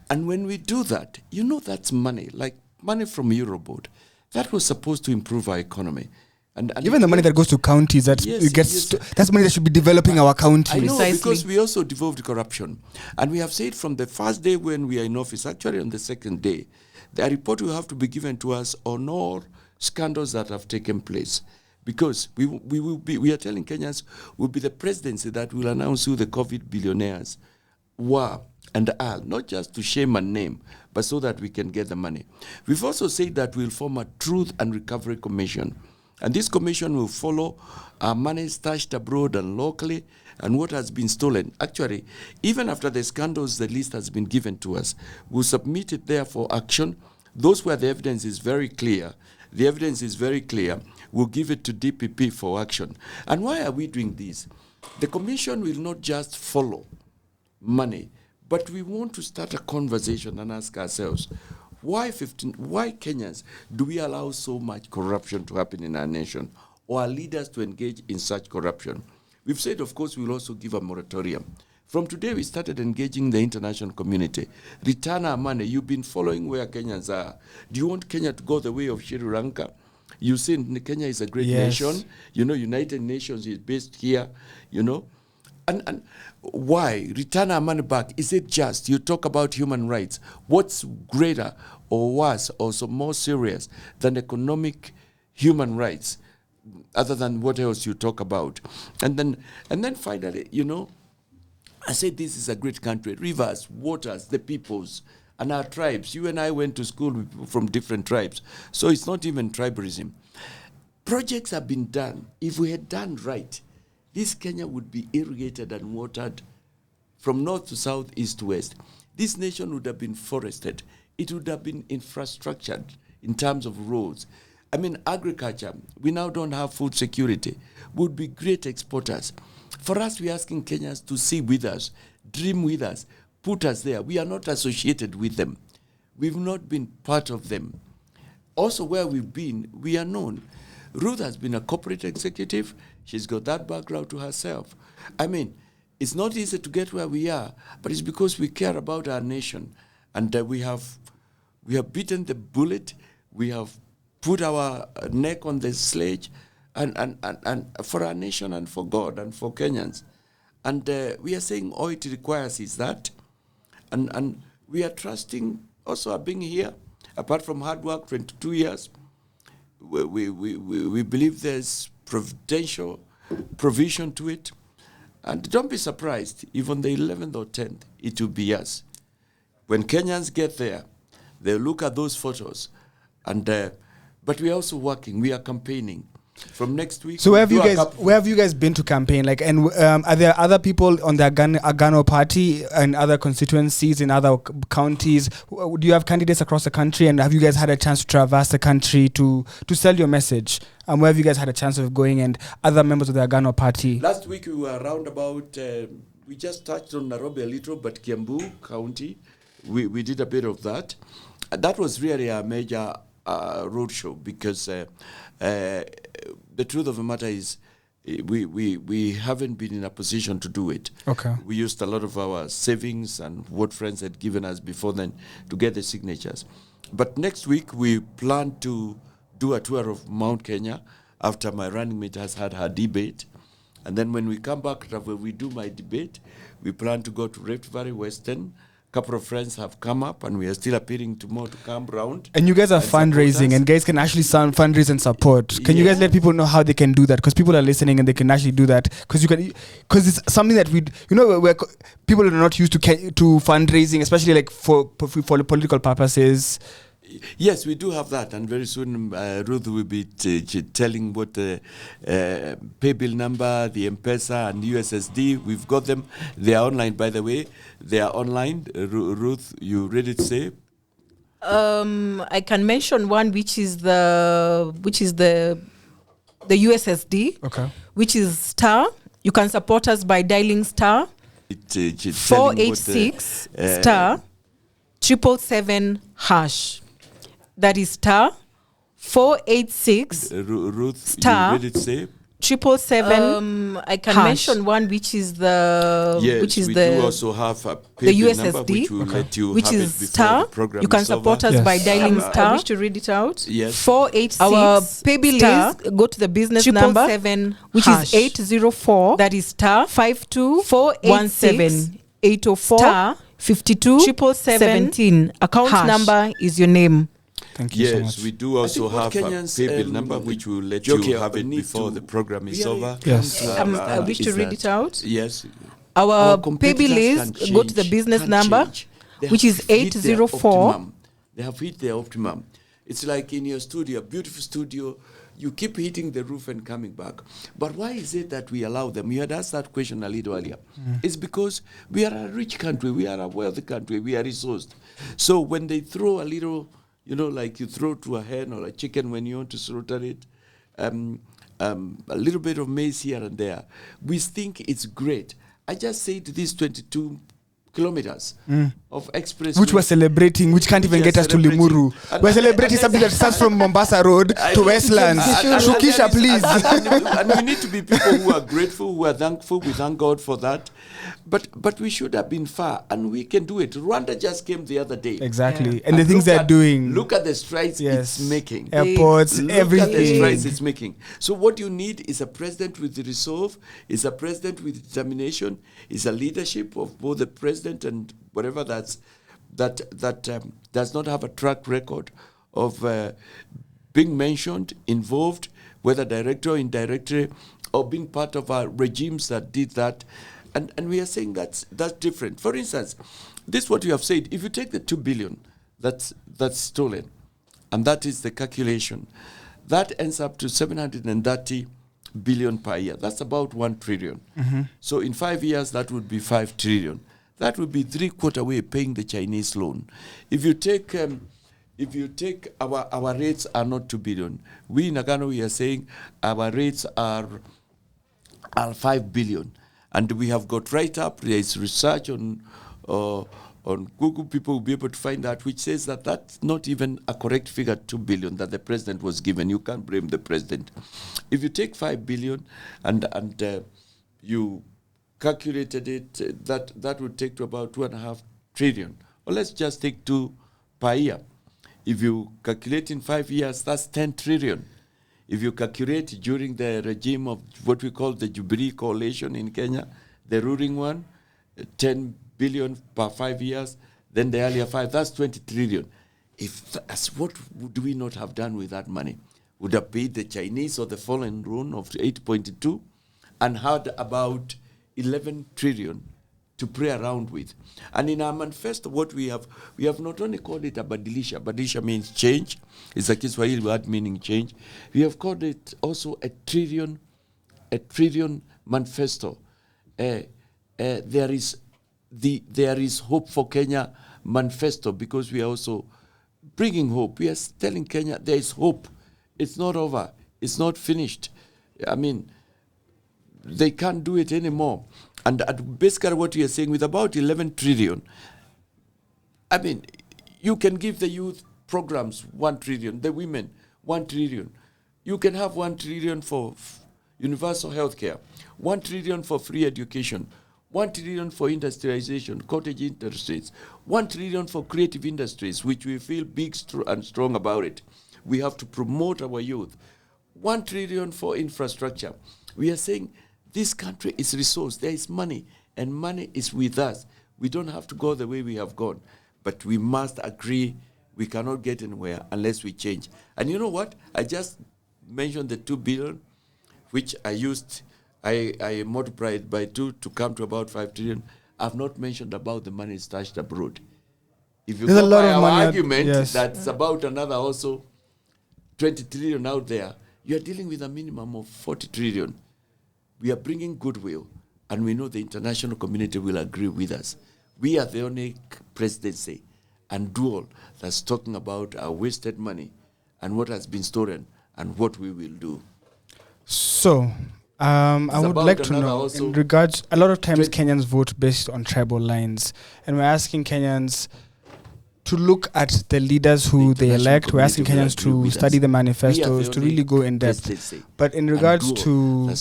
And when we do that, you know that's money, like money from Euroboard. That was supposed to improve our economy. And Even the money that goes to counties, that's that's money that should be developing our county. I know, Precisely. because we also devolved corruption. And we have said from the first day when we are in office, actually on the second day, the report will have to be given to us on all scandals that have taken place. Because we are telling Kenyans, we'll be the presidency that will announce who the COVID billionaires were and are, not just to shame and name, but so that we can get the money. We've also said that we'll form a Truth and Recovery Commission. And this commission will follow money stashed abroad and locally and what has been stolen. Actually, even after the scandals, the list has been given to us. We'll submit it there for action. Those where the evidence is very clear, we'll give it to DPP for action. And why are we doing this? The commission will not just follow money, but we want to start a conversation and ask ourselves, why Kenyans do we allow so much corruption to happen in our nation, or our leaders to engage in such corruption? We've said, of course, we'll also give a moratorium. From today, we started engaging the international community. Return our money. You've been following where Kenyans are. Do you want Kenya to go the way of Sri Lanka? You see, Kenya is a great nation. You know, United Nations is based here, you know. And why? Return our money back. Is it just? You talk about human rights. What's greater or worse or so more serious than economic human rights, other than what else you talk about? And then finally, you know, I said this is a great country. Rivers, waters, the peoples, and our tribes. You and I went to school with people from different tribes. So it's not even tribalism. Projects have been done. If we had done right, this Kenya would be irrigated and watered from north to south, east to west. This nation would have been forested. It would have been infrastructured in terms of roads. I mean, agriculture, we now don't have food security. We would be great exporters. For us, we're asking Kenyans to see with us, dream with us, put us there. We are not associated with them. We've not been part of them. Also, where we've been, we are known. Ruth has been a corporate executive. She's got that background to herself. I mean, it's not easy to get where we are, but it's because we care about our nation. And we have beaten the bullet. We have put our neck on the sledge and for our nation and for God and for Kenyans. And we are saying all it requires is that. And we are trusting also our being here. Apart from hard work, 22 years, we believe there's providential provision to it. And don't be surprised if on the 11th or 10th, it will be us. When Kenyans get there, they'll look at those photos. And but we are also working. We are campaigning. From next week. So where have you guys been to campaign? Like, and are there other people on the Agano party and other constituencies in other counties? Do you have candidates across the country? And have you guys had a chance to traverse the country to sell your message? Where have you guys had a chance of going, and other members of the Agano party? Last week we were around about. We just touched on Nairobi a little, but Kiambu County, we did a bit of that. That was really a major roadshow because. The truth of the matter is we haven't been in a position to do it. Okay. We used a lot of our savings and what friends had given us before then to get the signatures. But next week we plan to do a tour of Mount Kenya after my running mate has had her debate. And then when we come back, when we do my debate, we plan to go to Rift Valley, Western. A couple of friends have come up, and we are still appealing to more to come round. And you guys are fundraising, and guys can actually fundraise and support. Can you guys let people know how they can do that? Because people are listening, and they can actually do that. Because it's something that where people are not used to fundraising, especially like for political purposes. Yes, we do have that, and very soon Ruth will be telling what the pay bill number, the M-Pesa, and USSD. We've got them. They are online, by the way. They are online. Ruth, you ready to say? I can mention one, which is the USSD, Okay. which is star. You can support us by dialing star 486 star 777 hash. That is star 486 Ruth, star you ready to say? 777. I can mention one, which is the we do also have a pay the bill USSD, number, which will let you which have is it before star. the program You can is support over. us by Yes. dialing I star. wish to read it out. Yes. 486. Our pay bill star, is go to the business number, 777 which hash. is 804. That is star 5217 804 star 52 17. Account hash. number is your name. Thank you so Yes, much. we do also think what have Kenyans, a pay bill number, which will let Joke you here, have it need before to the program is really over. Yes. come to I wish to is read it that- out. Yes. Our pay competitors bill is can go to the change, business can number, change. They which have is hit their 804. optimum. They have hit their optimum. It's like in your studio, a beautiful studio, you keep hitting the roof and coming back. But why is it that we allow them? You had asked that question a little earlier. It's because we are a rich country, we are a wealthy country, we are resourced. So when they throw a little, like you throw to a hen or a chicken when you want to slaughter it, a little bit of maize here and there, we think it's great. I just said these 22 kilometers of express, Which we're celebrating, which can't even get us to Limuru. We're celebrating something that starts from Mombasa Road to Westlands. Shukisha, please. And we need to be people who are grateful, who are thankful. We thank God for that. But we should have been far, and we can do it. Rwanda just came the other day. Exactly. And the things they're doing. Look at the strides it's making. Airports, Look at the strides everything. it's making. So what you need is a president with resolve, is a president with determination, is a leadership of both the president and whatever that does not have a track record of being mentioned, involved, whether directly or indirectly, or being part of regimes that did that. And we are saying that's different. For instance, this is what you have said. If you take the 2 billion that's stolen, and that is the calculation, that ends up to 730 billion per year. That's about 1 trillion. So in 5 years, that would be 5 trillion. That would be 3/4 way paying the Chinese loan. If you take our rates are not 2 billion. We in Agano, we are saying our rates are 5 billion. And we have got right up, there is research on Google, people will be able to find that, which says that that's not even a correct figure, 2 billion, that the president was given. You can't blame the president. If you take 5 billion and you calculated it, that would take to about 2.5 trillion. Or let's just take 2 per year. If you calculate in 5 years, that's 10 trillion. If you calculate during the regime of what we call the Jubilee Coalition in Kenya, the ruling one, 10 billion per 5 years, then the earlier 5, that's 20 trillion. What would we not have done with that money? Would have paid the Chinese or the fallen loan of 8.2 and had about 11 trillion to play around with. And in our manifesto, what we have not only called it a badilisha. Badilisha means change. It's a Kiswahili word meaning change. We have called it also a trillion manifesto. There is hope for Kenya manifesto, because we are also bringing hope. We are telling Kenya there is hope. It's not over. It's not finished. I mean, they can't do it anymore. And basically what we are saying, with about 11 trillion, I mean, you can give the youth programs 1 trillion, the women 1 trillion. You can have 1 trillion for universal health care, 1 trillion for free education, 1 trillion for industrialization, cottage industries, 1 trillion for creative industries, which we feel big and strong about it. We have to promote our youth. 1 trillion for infrastructure. We are saying this country is resource. There is money, and money is with us. We don't have to go the way we have gone, but we must agree we cannot get anywhere unless we change. And you know what? I just mentioned the 2 billion, which I multiplied by 2 to come to about 5 trillion. I've not mentioned about the money stashed abroad. If you go by our argument, that's about another also 20 trillion out there. You are dealing with a minimum of 40 trillion. We are bringing goodwill, and we know the international community will agree with us. We are the only presidency and dual that's talking about our wasted money and what has been stolen and what we will do. So, I would like to know, in regards, a lot of times Kenyans vote based on tribal lines, and we're asking Kenyans to look at the leaders who they elect. We're asking Kenyans to study the manifestos, to really go in depth. But in regards to the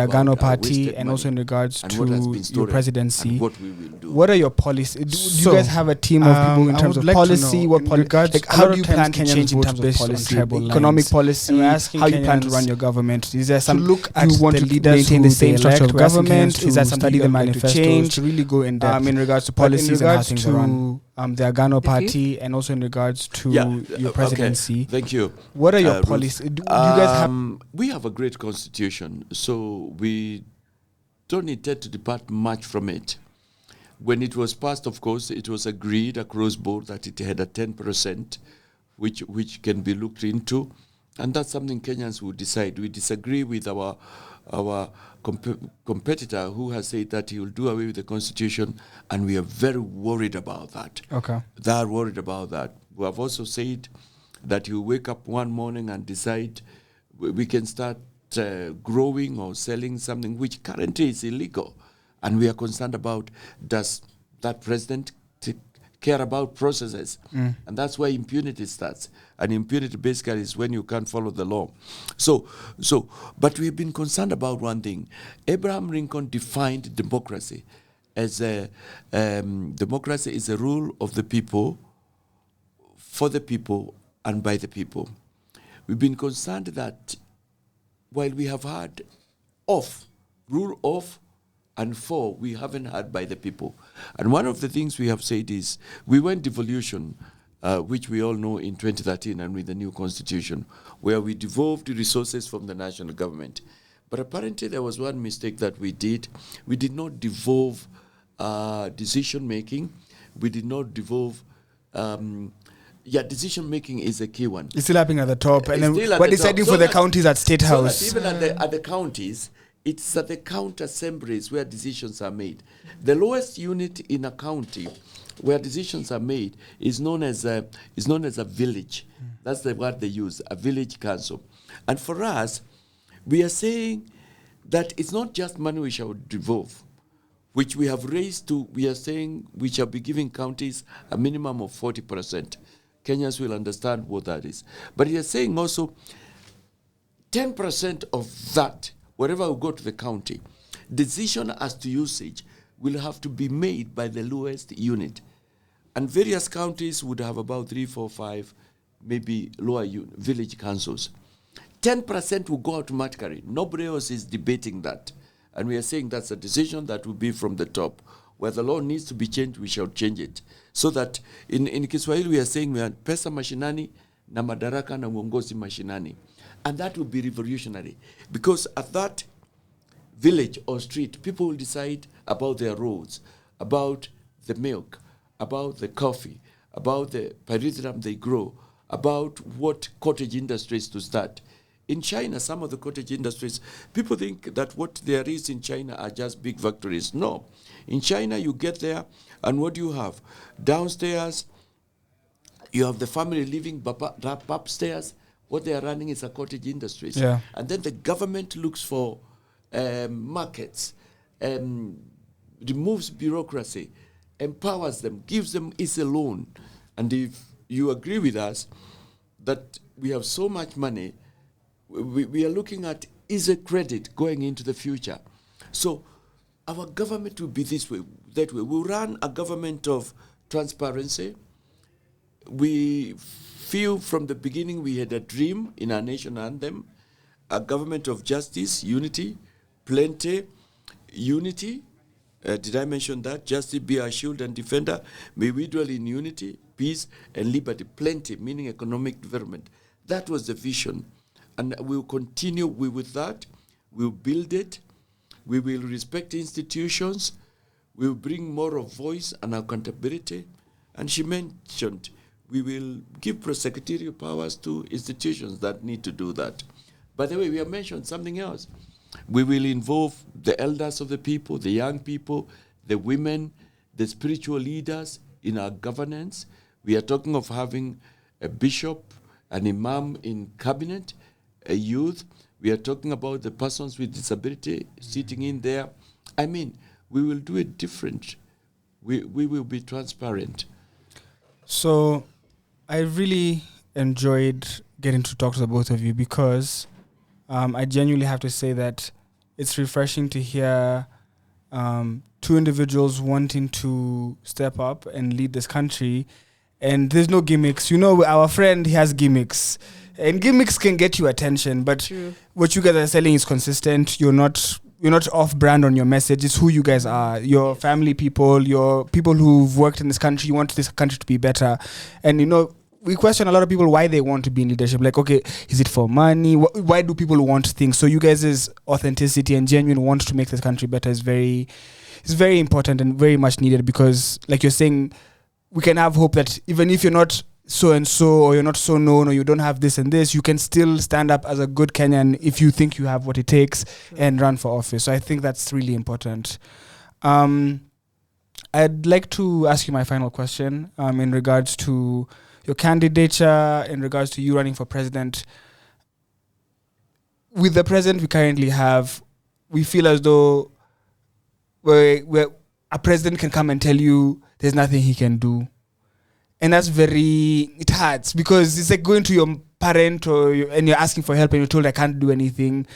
Agano Party and also in regards to your presidency, what are your policies? Do you guys have a team of people in terms of policy? What policy? How do you plan to change in terms of policy, economic policy? How you plan to run your government? Is there some look at you want to maintain the same structure of government? Is that something you want to change? To really go in depth in regards to policies and how things are run. The Agano Party and also in regards to your presidency. Okay. Thank you. What are your policies? Do you guys have? We have a great constitution, so we don't intend to depart much from it. When it was passed, of course, it was agreed across board that it had a 10%, which can be looked into, and that's something Kenyans will decide. We disagree with our competitor who has said that he will do away with the constitution, and we are very worried about that. Okay. They are worried about that. We have also said that you wake up one morning and decide we can start growing or selling something which currently is illegal, and we are concerned about, does that president care about processes? And that's where impunity starts. And impunity basically is when you can't follow the law. But we've been concerned about one thing. Abraham Lincoln defined democracy as democracy is a rule of the people, for the people, and by the people. We've been concerned that while we have had rule of, and for, we haven't had by the people. And one of the things we have said is we went devolution, which we all know in 2013 and with the new constitution, where we devolved resources from the national government. But apparently there was one mistake that we did. We did not devolve decision making. We did not devolve. Decision making is a key one. It's still happening at the top, and then we're deciding for the counties at State House. So even at the counties, it's at the county assemblies where decisions are made. The lowest unit in a county where decisions are made is known as a village. That's the word they use, a village council. And for us, we are saying that it's not just money we shall devolve, which we have raised to, we are saying we shall be giving counties a minimum of 40%. Kenyans will understand what that is. But we are saying also 10% of that, wherever we go to the county, decision as to usage will have to be made by the lowest unit. And various counties would have about 3, 4, 5, maybe lower village councils. 10% will go automatically. Nobody else is debating that. And we are saying that's a decision that will be from the top. Where the law needs to be changed, we shall change it. So that in Kiswahili we are saying we are pesa mashinani na madaraka na uongozi mashinani. And that will be revolutionary. Because at that village or street, people will decide about their roads, about the milk, about the coffee, about the pyrethrum they grow, about what cottage industries to start. In China, some of the cottage industries, people think that what there is in China are just big factories. No. In China, you get there, and what do you have? Downstairs, you have the family living upstairs. What they are running is a cottage industries. Yeah. And then the government looks for markets, removes bureaucracy, empowers them, gives them easy loan. And if you agree with us that we have so much money, we are looking at is a credit going into the future. So our government will be this way, that way. We'll run a government of transparency. We feel from the beginning we had a dream in our nation anthem, a government of justice, unity, plenty, unity. Did I mention that? Justice be our shield and defender. May we dwell in unity, peace, and liberty. Plenty, meaning economic development. That was the vision. And we'll continue with that. We'll build it. We will respect institutions. We'll bring more of voice and accountability. And she mentioned we will give prosecutorial powers to institutions that need to do that. By the way, we have mentioned something else. We will involve the elders of the people, the young people, the women, the spiritual leaders in our governance. We are talking of having a bishop, an imam in cabinet, a youth. We are talking about the persons with disability sitting in there. I mean, we will do it different. We will be transparent. So I really enjoyed getting to talk to the both of you because I genuinely have to say that it's refreshing to hear two individuals wanting to step up and lead this country. And there's no gimmicks. You know, our friend, he has gimmicks. And gimmicks can get you attention, but True. What you guys are selling is consistent. You're not off-brand on your message. It's who you guys are. You're family people. You're people who've worked in this country. You want this country to be better. And, you know, we question a lot of people why they want to be in leadership. Like, okay, is it for money? Why do people want things? So you guys' authenticity and genuine want to make this country better is very important and very much needed because, like you're saying, we can have hope that even if you're not so-and-so or you're not so known or you don't have this and this, you can still stand up as a good Kenyan if you think you have what it takes and run for office. So I think that's really important. I'd like to ask you my final question in regards to your candidature, in regards to you running for president. With the president we currently have, we feel as though we're a president can come and tell you there's nothing he can do. And that's it hurts because it's like going to your parent and you're asking for help and you're told I can't do anything.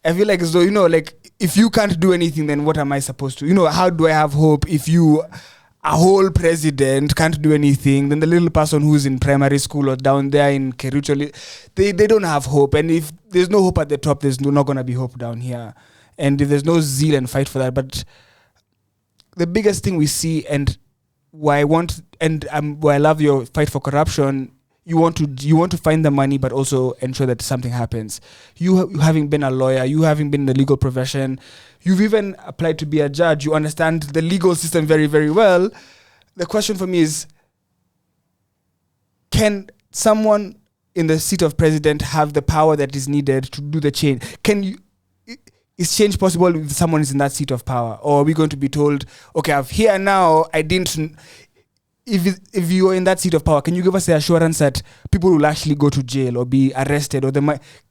I feel like as though, you know, like if you can't do anything, then what am I supposed to? You know, how do I have hope if you, a whole president, can't do anything? Then the little person who's in primary school or down there in Kerucho, they don't have hope. And if there's no hope at the top, there's not going to be hope down here. And if there's no zeal and fight for that. But the biggest thing we see and why I love your fight for corruption, you want to find the money but also ensure that something happens. You having been a lawyer, you having been in the legal profession, you've even applied to be a judge, you understand the legal system very, very well. The question for me is, can someone in the seat of president have the power that is needed to do the change? Is change possible if someone is in that seat of power? Or are we going to be told, okay, I've here now, I didn't... If you're in that seat of power, can you give us the assurance that people will actually go to jail or be arrested? Or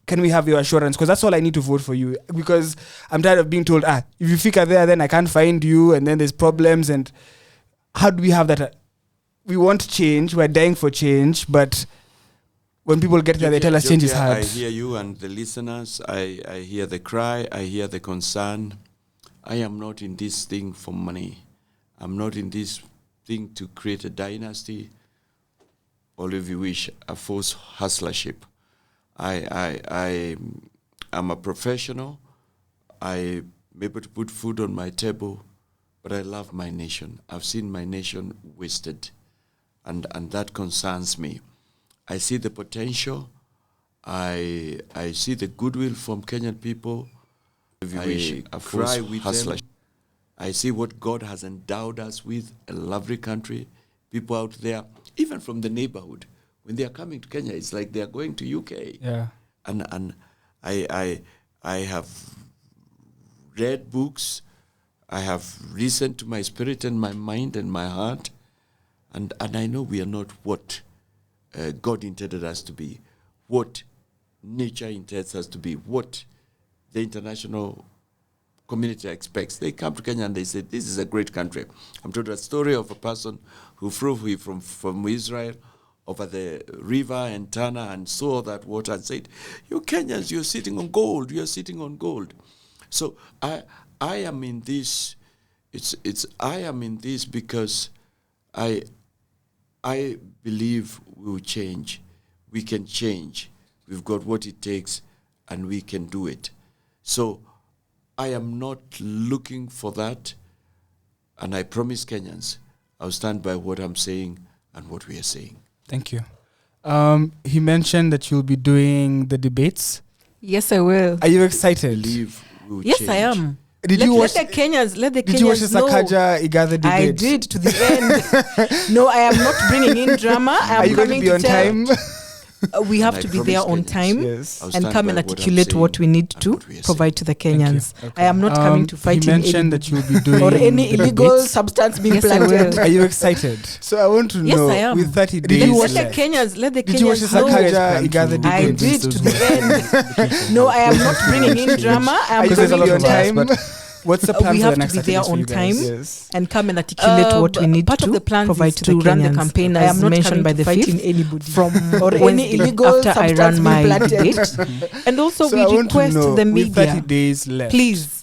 can we have your assurance? Because that's all I need to vote for you. Because I'm tired of being told, if you figure there, then I can't find you, and then there's problems. And how do we have that? We want change, we're dying for change, but... when people get there, they tell us change is hard. I hear you and the listeners. I hear the cry. I hear the concern. I am not in this thing for money. I'm not in this thing to create a dynasty, or if you wish, a forced hustlership. I am a professional. I'm able to put food on my table, but I love my nation. I've seen my nation wasted, and that concerns me. I see the potential. I see the goodwill from Kenyan people. I cry with them. I see what God has endowed us with, a lovely country. People out there, even from the neighborhood, when they are coming to Kenya, it's like they are going to UK. Yeah. And I have read books. I have listened to my spirit and my mind and my heart. And I know we are not what God intended us to be, what nature intends us to be, what the international community expects. They come to Kenya and they say, this is a great country. I'm told a story of a person who flew from Israel over the river and Tana and saw that water and said, "You Kenyans, you're sitting on gold. You're sitting on gold." So I am in this. I am in this because I believe we will change. We can change. We've got what it takes, and we can do it. So I am not looking for that, and I promise Kenyans I'll stand by what I'm saying and what we are saying. Thank you. He mentioned that you'll be doing the debates. Yes, I will. Are you excited? I believe we will Yes, change. I am. Did you watch? Let the Kenyans Did you watch the know. Sakaja Igathe debate? I did to the end. No, I am not bringing in drama. I am Are you going to coming be on tell- time? We have And to I be there promise on Kenyans, time Yes. I'll and stand come by and what I'm articulate what we saying need and to what we are provide to the Thank you. Kenyans. Okay. I am not coming to fight He in mentioned any that you'll be doing or any the illegal debates. substance being Yes, I planted. will. Are you excited? So I want to Yes, know, I am. with 30 Did days you Let watch the left, Kenyans, let the did you watch the Kenyans know. Sakaja Igathe debate? I did to the end. No, I am not bringing in drama. I Are am you going to coming be on to tell- time? What's the plan we for have the next to be 30 there days for on you guys? time. Yes. and come and articulate what we need part to of the plan provide is to the to run the Kenyans. campaign I as am not mentioned coming by to the fight fifth in anybody from or Wednesday any illegal after I substance run being my planted. debate. And also So we I want to request know, the with 30 media, days left, please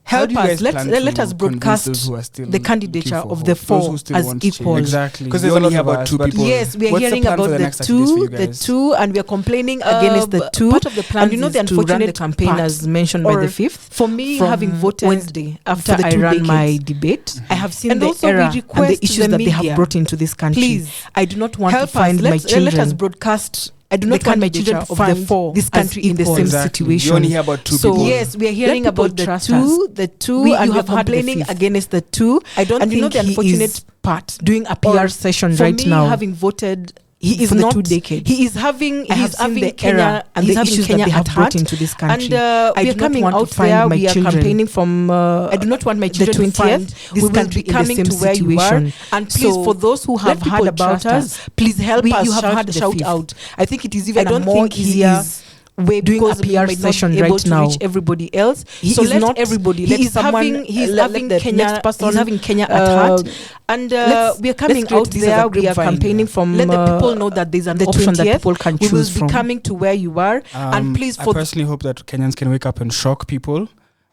how help do you us. guys plan Let to us convince broadcast those who are still the candidature looking for of the hope, those four who still as want change? equal. Exactly. Because We there's only a lot have of about us, two but- people. Yes, we are What's the hearing plan for about the the next 30 days for two, you the guys? two, and we are complaining against the two. Part of the plan And you know the is to run the unfortunate campaign part, as mentioned by or the fifth. for me, from having voted Wednesday after for the I two ran my decades, debate, I have seen And the also we error and request the issues the that they have media, brought into this country. please I do not want to help find us. my Let children. us broadcast. I do the not want my children candidature to of the find four this as country in the equal. same Exactly. situation. You only hear about two So people. Yes, we are hearing Let people about the trust two, us. the two, We- and you we are have heard the complaining fifth. against the two. I don't And you think know the he unfortunate is part. doing a PR Or session for right me, now. having voted, He is for the not. 2 decades. He is having. I He have is seen having the Kenya error and he's the having issues Kenya that they have at brought heart. into this country. And I we do are not coming want to out find there. my We are children. campaigning from. I do not want my children the to find 20th. this We will country be in the coming same to where you are. situation. And please, So for those who have let heard people about trust us, please help us. You have shout, heard the shout fifth. out. I think it is even I don't more think he easier. is way doing a because we PR might session not be able right to now. reach everybody else. He So is let not everybody. he Let is someone. having- he is let having the Kenya- next person. he's having Kenya at heart. And Let's we are coming create out this as a there. We are grapevine. campaigning from. Let the people know that there's an the option that 20th. people can We will choose be from. coming to where you are. And please, I for personally hope that Kenyans can wake up and shock people.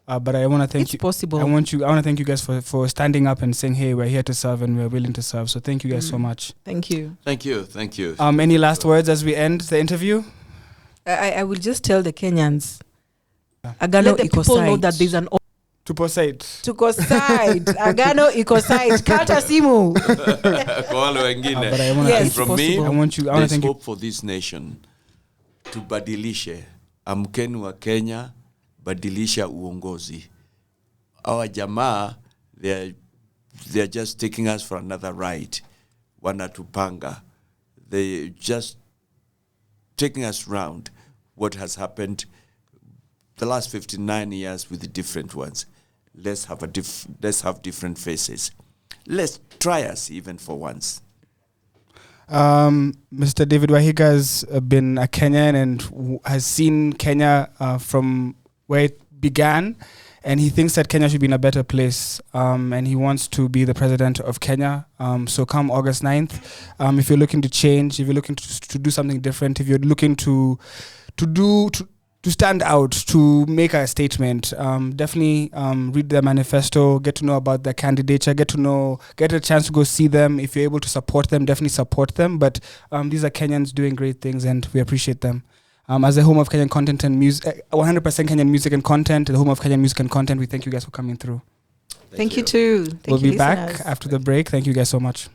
But I want to thank It's you. possible. I want to thank you guys for standing up and saying, "Hey, we're here to serve and we're willing to serve." So thank you guys so much. Thank you. Thank you. Thank you. Any last words as we end the interview? I will just tell the Kenyans. Yeah. Agano let the people know ecoside. that there's an To proceed. Ecoside. Agano ecoside. Kata simu. Kwa wale wengine. But I want to Yes, thank From possible. me, I want to there's thank you. hope for this nation. Tubadilishe. Amkeni wa Kenya, badilisha uongozi. Our jamaa, they're just taking us for another ride. Wanatupanga. They just taking us round what has happened the last 59 years with the different ones. Let's have different faces. Let's try us even for once. Mr. David Waihiga has been a Kenyan and has seen Kenya from where it began, and he thinks that Kenya should be in a better place, and he wants to be the president of Kenya. So come August 9th, if you're looking to change, if you're looking to do something different, if you're looking to stand out, to make a statement, definitely read their manifesto, get to know about their candidature, get a chance to go see them. If you're able to support them, definitely support them. But these are Kenyans doing great things, and we appreciate them. As the home of Kenyan content and music, 100% Kenyan music and content, the home of Kenyan music and content, we thank you guys for coming through. Thank you too. We'll be back after the break. Thank you guys so much.